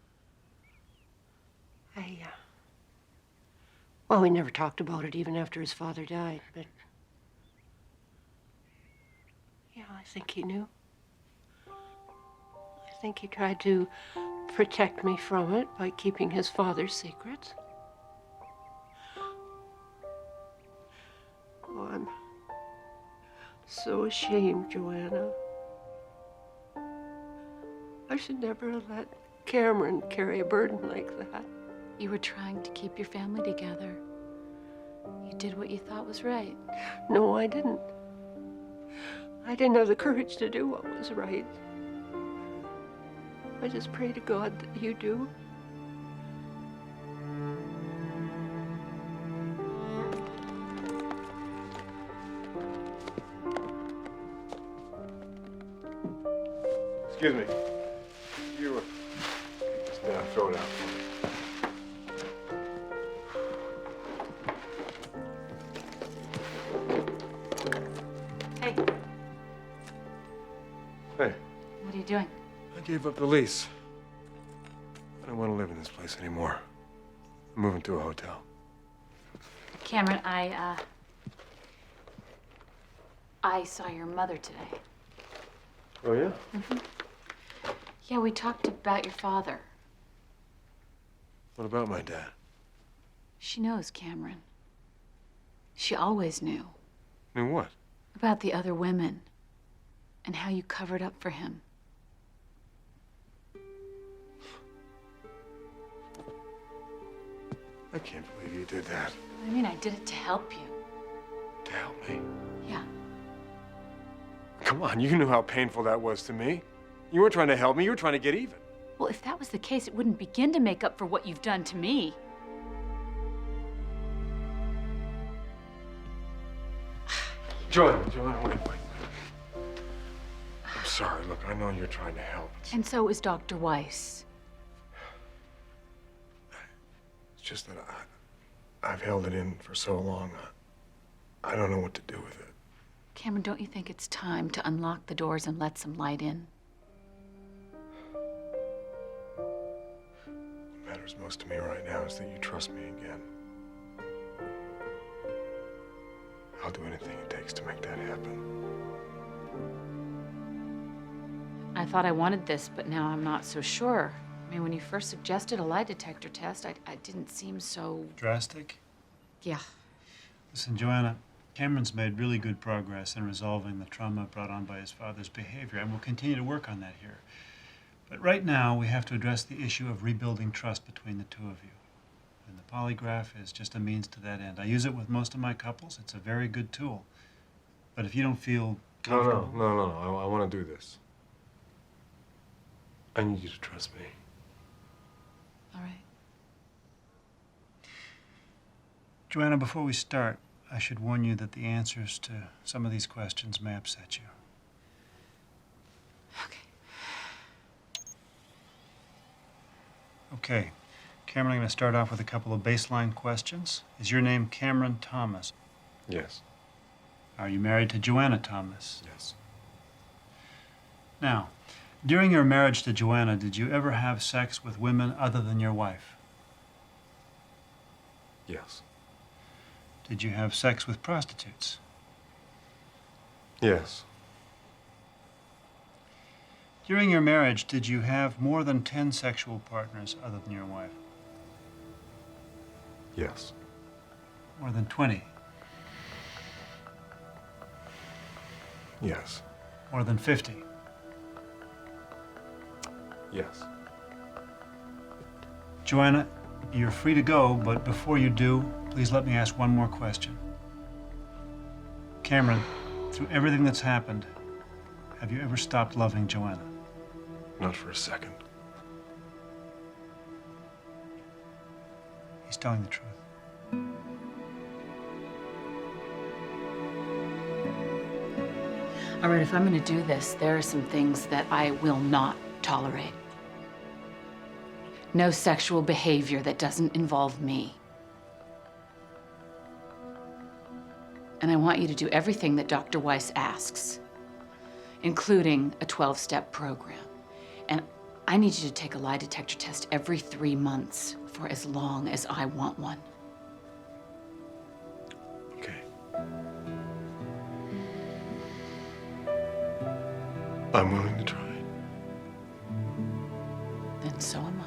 Well, we never talked about it even after his father died, but... Yeah, I think he knew. I think he tried to protect me from it by keeping his father's secrets. Oh, I'm so ashamed, Joanna. I should never have let Cameron carry a burden like that. You were trying to keep your family together. You did what you thought was right. No, I didn't. I didn't have the courage to do what was right. I just pray to God that you do. Excuse me. You just throw it out. Hey. Hey, What are you doing? I gave up the lease. I don't want to live in this place anymore. I'm moving to a hotel. Cameron, I saw your mother today. Oh, yeah? Mm-hmm. Yeah, we talked about your father. What about my dad? She knows, Cameron. She always knew. Knew what? About the other women and how you covered up for him. I can't believe you did that. I mean, I did it to help you. To help me? Yeah. Come on, you knew how painful that was to me. You weren't trying to help me, you were trying to get even. Well, if that was the case, it wouldn't begin to make up for what you've done to me. Joanna, wait. I'm sorry, look, I know you're trying to help. And so is Dr. Weiss. It's just that I've held it in for so long, I don't know what to do with it. Cameron, don't you think it's time to unlock the doors and let some light in? What matters most to me right now is that you trust me again. I'll do anything it takes to make that happen. I thought I wanted this, but now I'm not so sure. I mean, when you first suggested a lie detector test, I didn't seem so... Drastic? Yeah. Listen, Joanna, Cameron's made really good progress in resolving the trauma brought on by his father's behavior, and we'll continue to work on that here. But right now, we have to address the issue of rebuilding trust between the two of you. And the polygraph is just a means to that end. I use it with most of my couples. It's a very good tool. But if you don't feel No, comfortable... no. I want to do this. I need you to trust me. All right. Joanna, before we start, I should warn you that the answers to some of these questions may upset you. Okay. Cameron, I'm going to start off with a couple of baseline questions. Is your name Cameron Thomas? Yes. Are you married to Joanna Thomas? Yes. Now, during your marriage to Joanna, did you ever have sex with women other than your wife? Yes. Did you have sex with prostitutes? Yes. During your marriage, did you have more than 10 sexual partners other than your wife? Yes. More than 20? Yes. More than 50? Yes. Joanna, you're free to go, but before you do, please let me ask one more question. Cameron, through everything that's happened, have you ever stopped loving Joanna? Not for a second. He's telling the truth. All right, if I'm going to do this, there are some things that I will not tolerate. No sexual behavior that doesn't involve me. And I want you to do everything that Dr. Weiss asks, including a 12-step program. And I need you to take a lie detector test every 3 months for as long as I want one. Okay. I'm willing to try. Then so am I.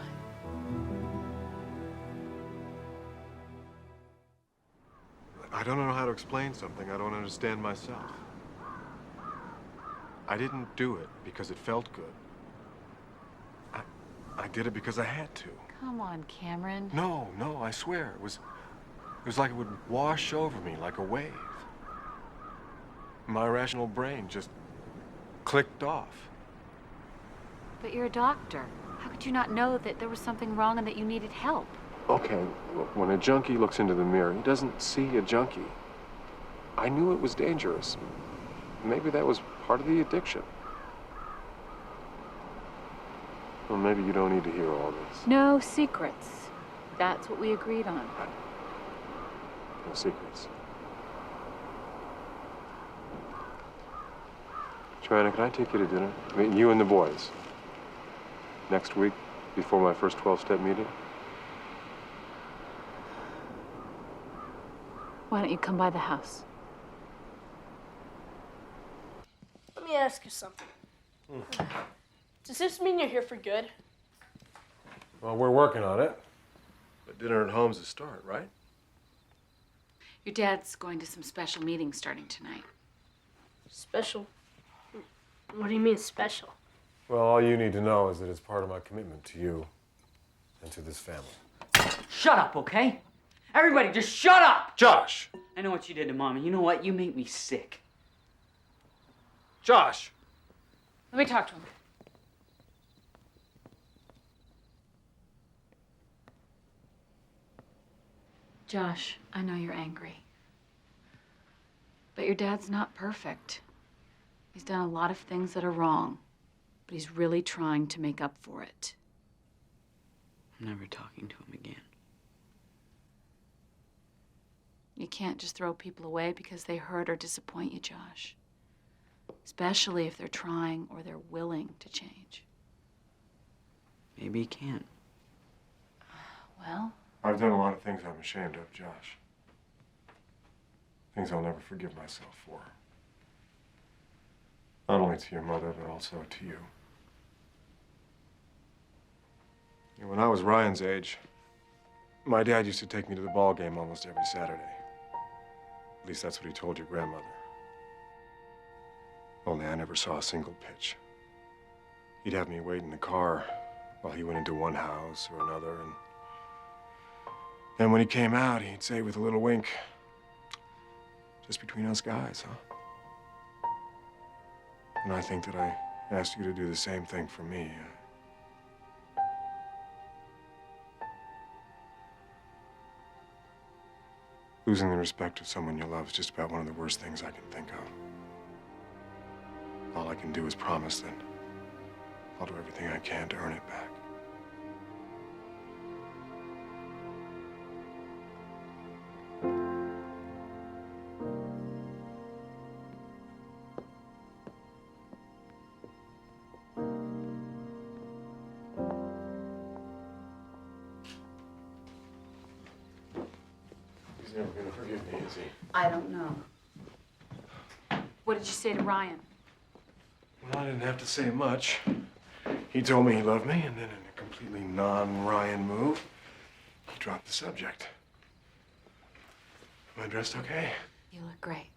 I don't know how to explain something I don't understand myself. I didn't do it because it felt good. I did it because I had to. Come on, Cameron. No, I swear. It was like it would wash over me like a wave. My rational brain just clicked off. But you're a doctor. How could you not know that there was something wrong and that you needed help? Okay, look, when a junkie looks into the mirror, he doesn't see a junkie. I knew it was dangerous. Maybe that was part of the addiction. Or maybe you don't need to hear all this. No secrets. That's what we agreed on. No secrets. Joanna, can I take you to dinner? I mean, you and the boys. Next week, before my first 12-step meeting? Why don't you come by the house? Let me ask you something. Does this mean you're here for good? Well, we're working on it. But dinner at home's a start, right? Your dad's going to some special meetings starting tonight. Special? What do you mean special? Well, all you need to know is that it's part of my commitment to you and to this family. Shut up, okay? Everybody, just shut up! Josh! I know what you did to Mom, and you know what? You make me sick. Josh! Let me talk to him. Josh, I know you're angry. But your dad's not perfect. He's done a lot of things that are wrong, but he's really trying to make up for it. I'm never talking to him again. You can't just throw people away because they hurt or disappoint you, Josh. Especially if they're trying or they're willing to change. Maybe he can't. Well, I've done a lot of things I'm ashamed of, Josh. Things I'll never forgive myself for. Not only to your mother, but also to you. When I was Ryan's age, my dad used to take me to the ball game almost every Saturday. At least that's what he told your grandmother. Only I never saw a single pitch. He'd have me wait in the car while he went into one house or another, and then when he came out, he'd say with a little wink, "Just between us guys, huh?" And I think that I asked you to do the same thing for me. Losing the respect of someone you love is just about one of the worst things I can think of. All I can do is promise that I'll do everything I can to earn it back. He's never gonna forgive me, is he? I don't know. What did you say to Ryan? Well, I didn't have to say much. He told me he loved me, and then in a completely non-Ryan move, he dropped the subject. Am I dressed okay? You look great.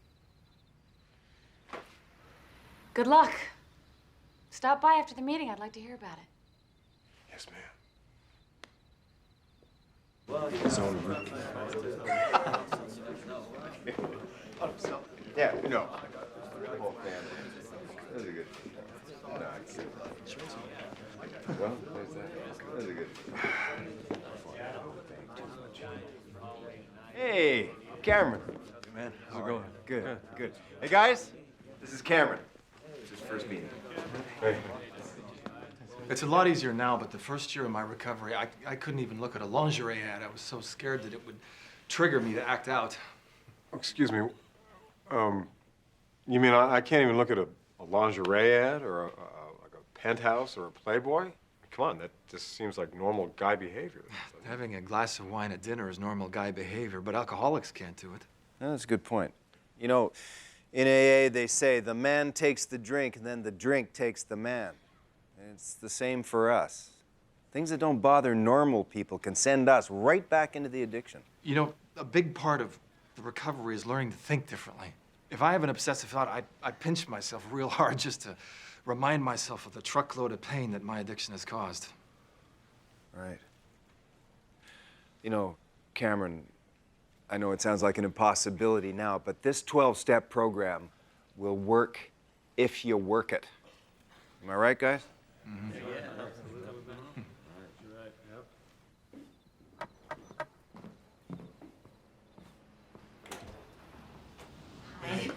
Good luck. Stop by after the meeting. I'd like to hear about it. Yes, ma'am. Yeah, no. The whole family. That was a good. No, it's good. Well, there's that. That was a good. Hey, Cameron. Hey, man. How's it going? Good, good. Hey, guys. This is Cameron. It's his first meeting. Hey. It's a lot easier now, but the first year of my recovery, I couldn't even look at a lingerie ad. I was so scared that it would trigger me to act out. Excuse me. You mean I can't even look at a lingerie ad or like a Penthouse or a Playboy? Come on, that just seems like normal guy behavior. Having a glass of wine at dinner is normal guy behavior, but alcoholics can't do it. That's a good point. You know, in AA, they say the man takes the drink and then the drink takes the man. And it's the same for us. Things that don't bother normal people can send us right back into the addiction. You know, a big part of the recovery is learning to think differently. If I have an obsessive thought, I pinch myself real hard just to remind myself of the truckload of pain that my addiction has caused. Right. You know, Cameron, I know it sounds like an impossibility now, but this 12-step program will work if you work it. Am I right, guys? Mm-hmm. Hi.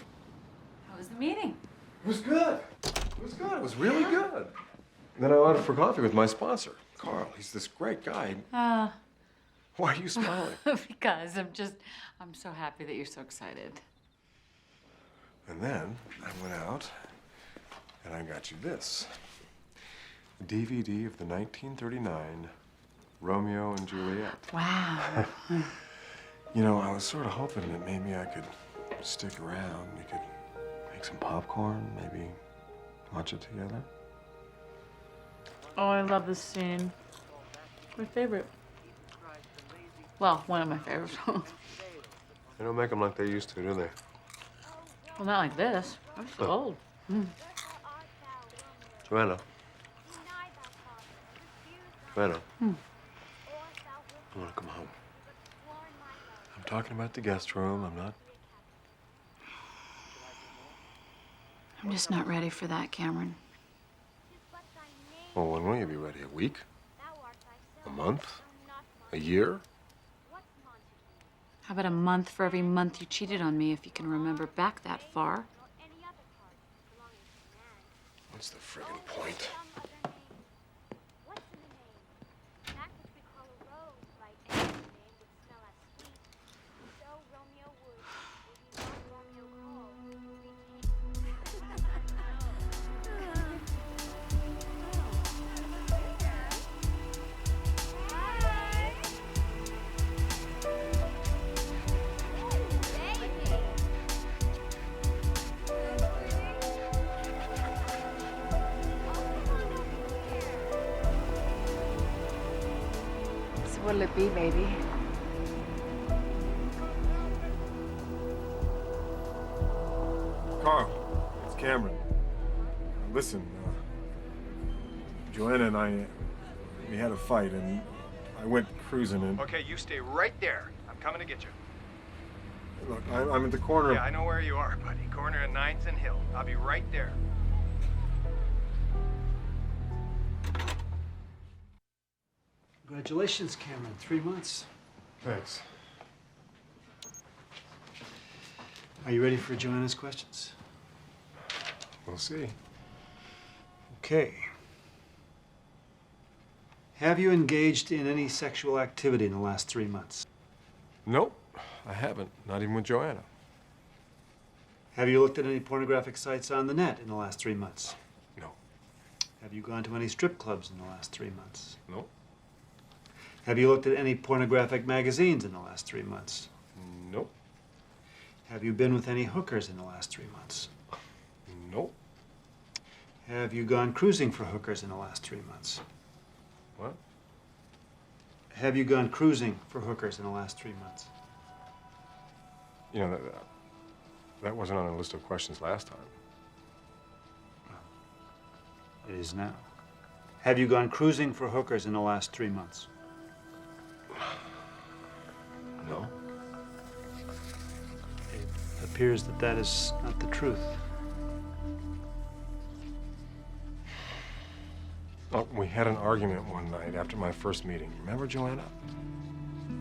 How was the meeting? It was good. It was good. It was really good. Then I went out for coffee with my sponsor, Carl. He's this great guy. Why are you smiling? Because I'm so happy that you're so excited. And then I went out and I got you this. A DVD of the 1939 Romeo and Juliet. Wow. You know, I was sort of hoping that maybe I could stick around. We could make some popcorn, maybe watch it together. Oh, I love this scene. My favorite. Well, one of my favorites. They don't make them like they used to, do they? Well, not like this. I'm so old. Joanna. Joanna. I want to come home. I'm talking about the guest room. I'm not. I'm just not ready for that, Cameron. Well, when will you be ready? A week? A month? A year? How about a month for every month you cheated on me, if you can remember back that far? What's the friggin' point? What'll it be, baby? Carl, it's Cameron. Listen, Joanna and I, we had a fight and I went cruising and... Okay, you stay right there. I'm coming to get you. Look, I'm at the corner of... Yeah, I know where you are, buddy. Corner of 9th and Hill. I'll be right there. Congratulations, Cameron. 3 months. Thanks. Are you ready for Joanna's questions? We'll see. Okay. Have you engaged in any sexual activity in the last 3 months? Nope, I haven't. Not even with Joanna. Have you looked at any pornographic sites on the net in the last 3 months? No. Have you gone to any strip clubs in the last 3 months? No. Have you looked at any pornographic magazines in the last 3 months? Nope. Have you been with any hookers in the last 3 months? Nope. Have you gone cruising for hookers in the last 3 months? What? Have you gone cruising for hookers in the last 3 months? You know, that wasn't on the list of questions last time. It is now. Have you gone cruising for hookers in the last 3 months? No. It appears that that is not the truth. Oh, we had an argument one night after my first meeting. Remember, Joanna?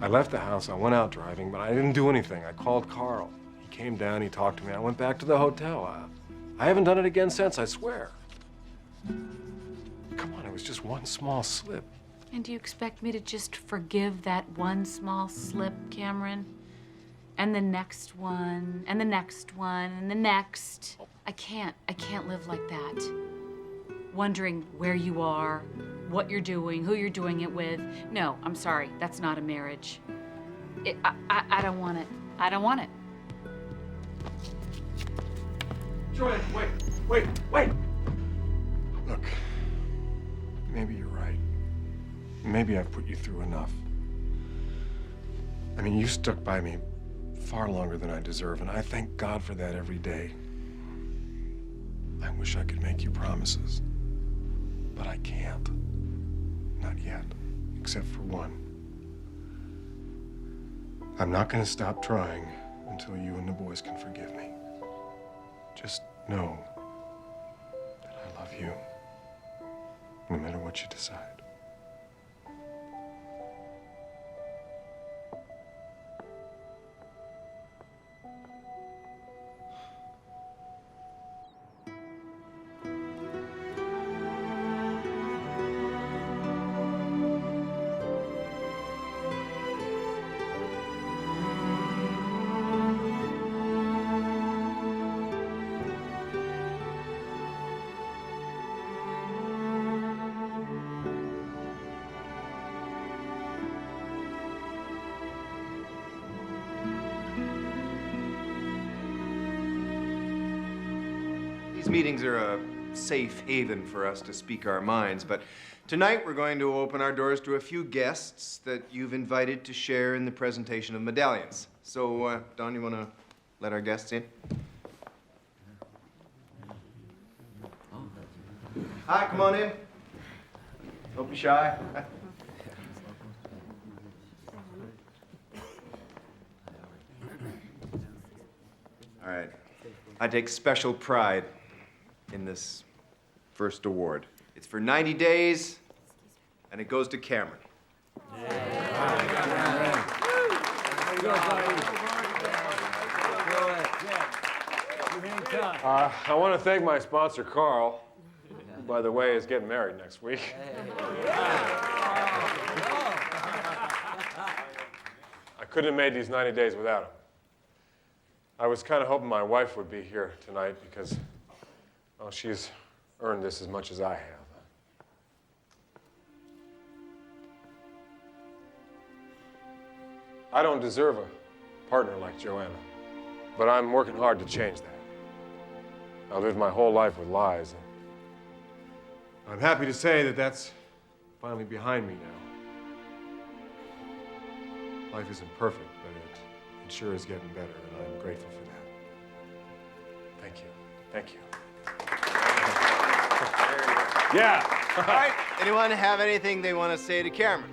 I left the house, I went out driving, but I didn't do anything. I called Carl. He came down, he talked to me. I went back to the hotel. I haven't done it again since, I swear. Come on, it was just one small slip. And do you expect me to just forgive that one small slip, Cameron? And the next one, and the next one, and the next. I can't live like that. Wondering where you are, what you're doing, who you're doing it with. No, I'm sorry, that's not a marriage. I don't want it. I don't want it. Joanna, wait! Look, maybe you're right. Maybe I've put you through enough. I mean, you stuck by me far longer than I deserve, and I thank God for that every day. I wish I could make you promises, but I can't. Not yet, except for one. I'm not going to stop trying until you and the boys can forgive me. Just know that I love you, no matter what you decide. These meetings are a safe haven for us to speak our minds, but tonight we're going to open our doors to a few guests that you've invited to share in the presentation of medallions. So, Don, you want to let our guests in? Hi, come on in. Don't be shy. All right. I take special pride in this first award. It's for 90 days, and it goes to Cameron. I want to thank my sponsor, Carl, who, by the way, is getting married next week. I couldn't have made these 90 days without him. I was kind of hoping my wife would be here tonight because, well, she's earned this as much as I have. I don't deserve a partner like Joanna, but I'm working hard to change that. I lived my whole life with lies. I'm happy to say that that's finally behind me now. Life isn't perfect, but it sure is getting better, and I'm grateful for that. Thank you. Thank you. Yeah. All right. Anyone have anything they want to say to Cameron?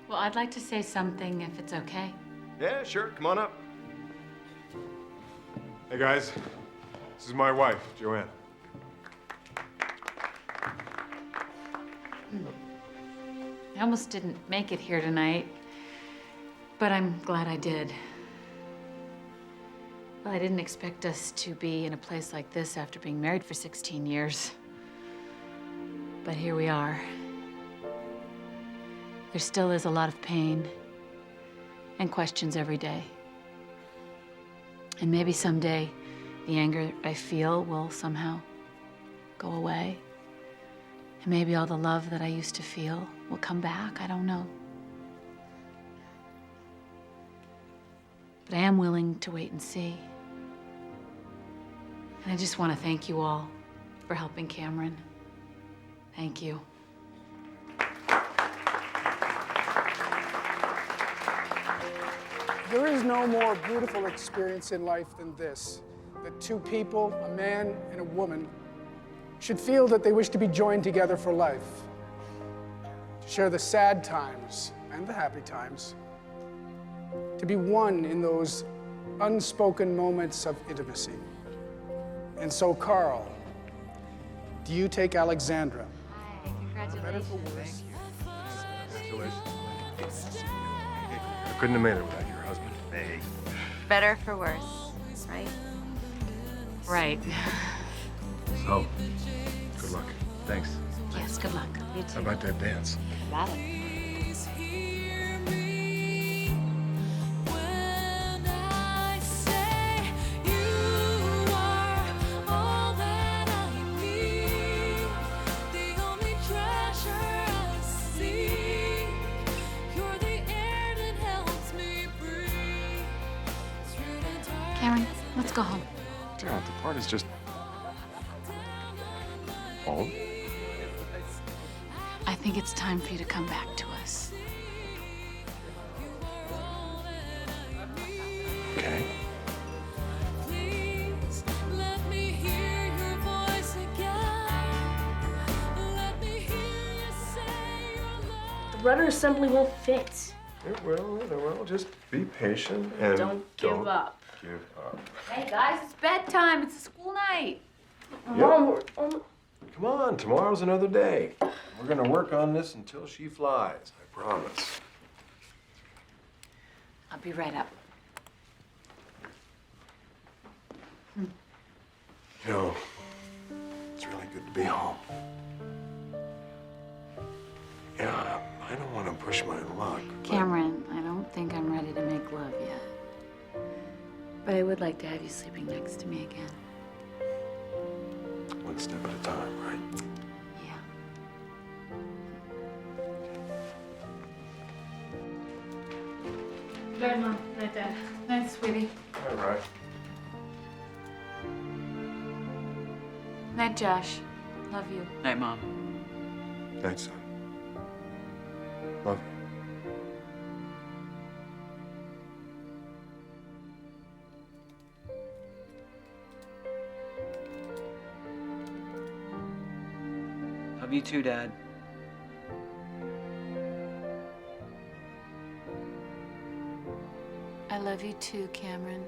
Well, I'd like to say something if it's okay. Yeah, sure. Come on up. Hey, guys. This is my wife, Joanna. I almost didn't make it here tonight, but I'm glad I did. Well, I didn't expect us to be in a place like this after being married for 16 years. But here we are. There still is a lot of pain and questions every day. And maybe someday the anger I feel will somehow go away. And maybe all the love that I used to feel will come back. I don't know. But I am willing to wait and see. And I just want to thank you all for helping Cameron. Thank you. There is no more beautiful experience in life than this, that two people, a man and a woman, should feel that they wish to be joined together for life, to share the sad times and the happy times, to be one in those unspoken moments of intimacy. And so, Carl, do you take Alexandra? Congratulations. Congratulations. I couldn't have made it without your husband. Hey. Better for worse, right? Right. So, good luck. Thanks. Yes, good luck. You too. How about that dance? Got it. Cameron, let's go home. Gerald, the party's just... home? I think it's time for you to come back to us. Okay. The rudder assembly won't fit. It will. Just be patient and Don't give up. Give up. Hey guys, it's bedtime. It's a school night. Mom, we're on... Come on, tomorrow's another day. We're gonna work on this until she flies, I promise. I'll be right up. You know, it's really good to be home. Yeah, I don't want to push my luck. Cameron, I don't think I'm ready to make love yet. But I would like to have you sleeping next to me again. One step at a time, right? Night, Mom. Night, Dad. Night, sweetie. All right. Night, Josh. Love you. Night, Mom. Night, son. Love you. Love you too, Dad. I love you too, Cameron.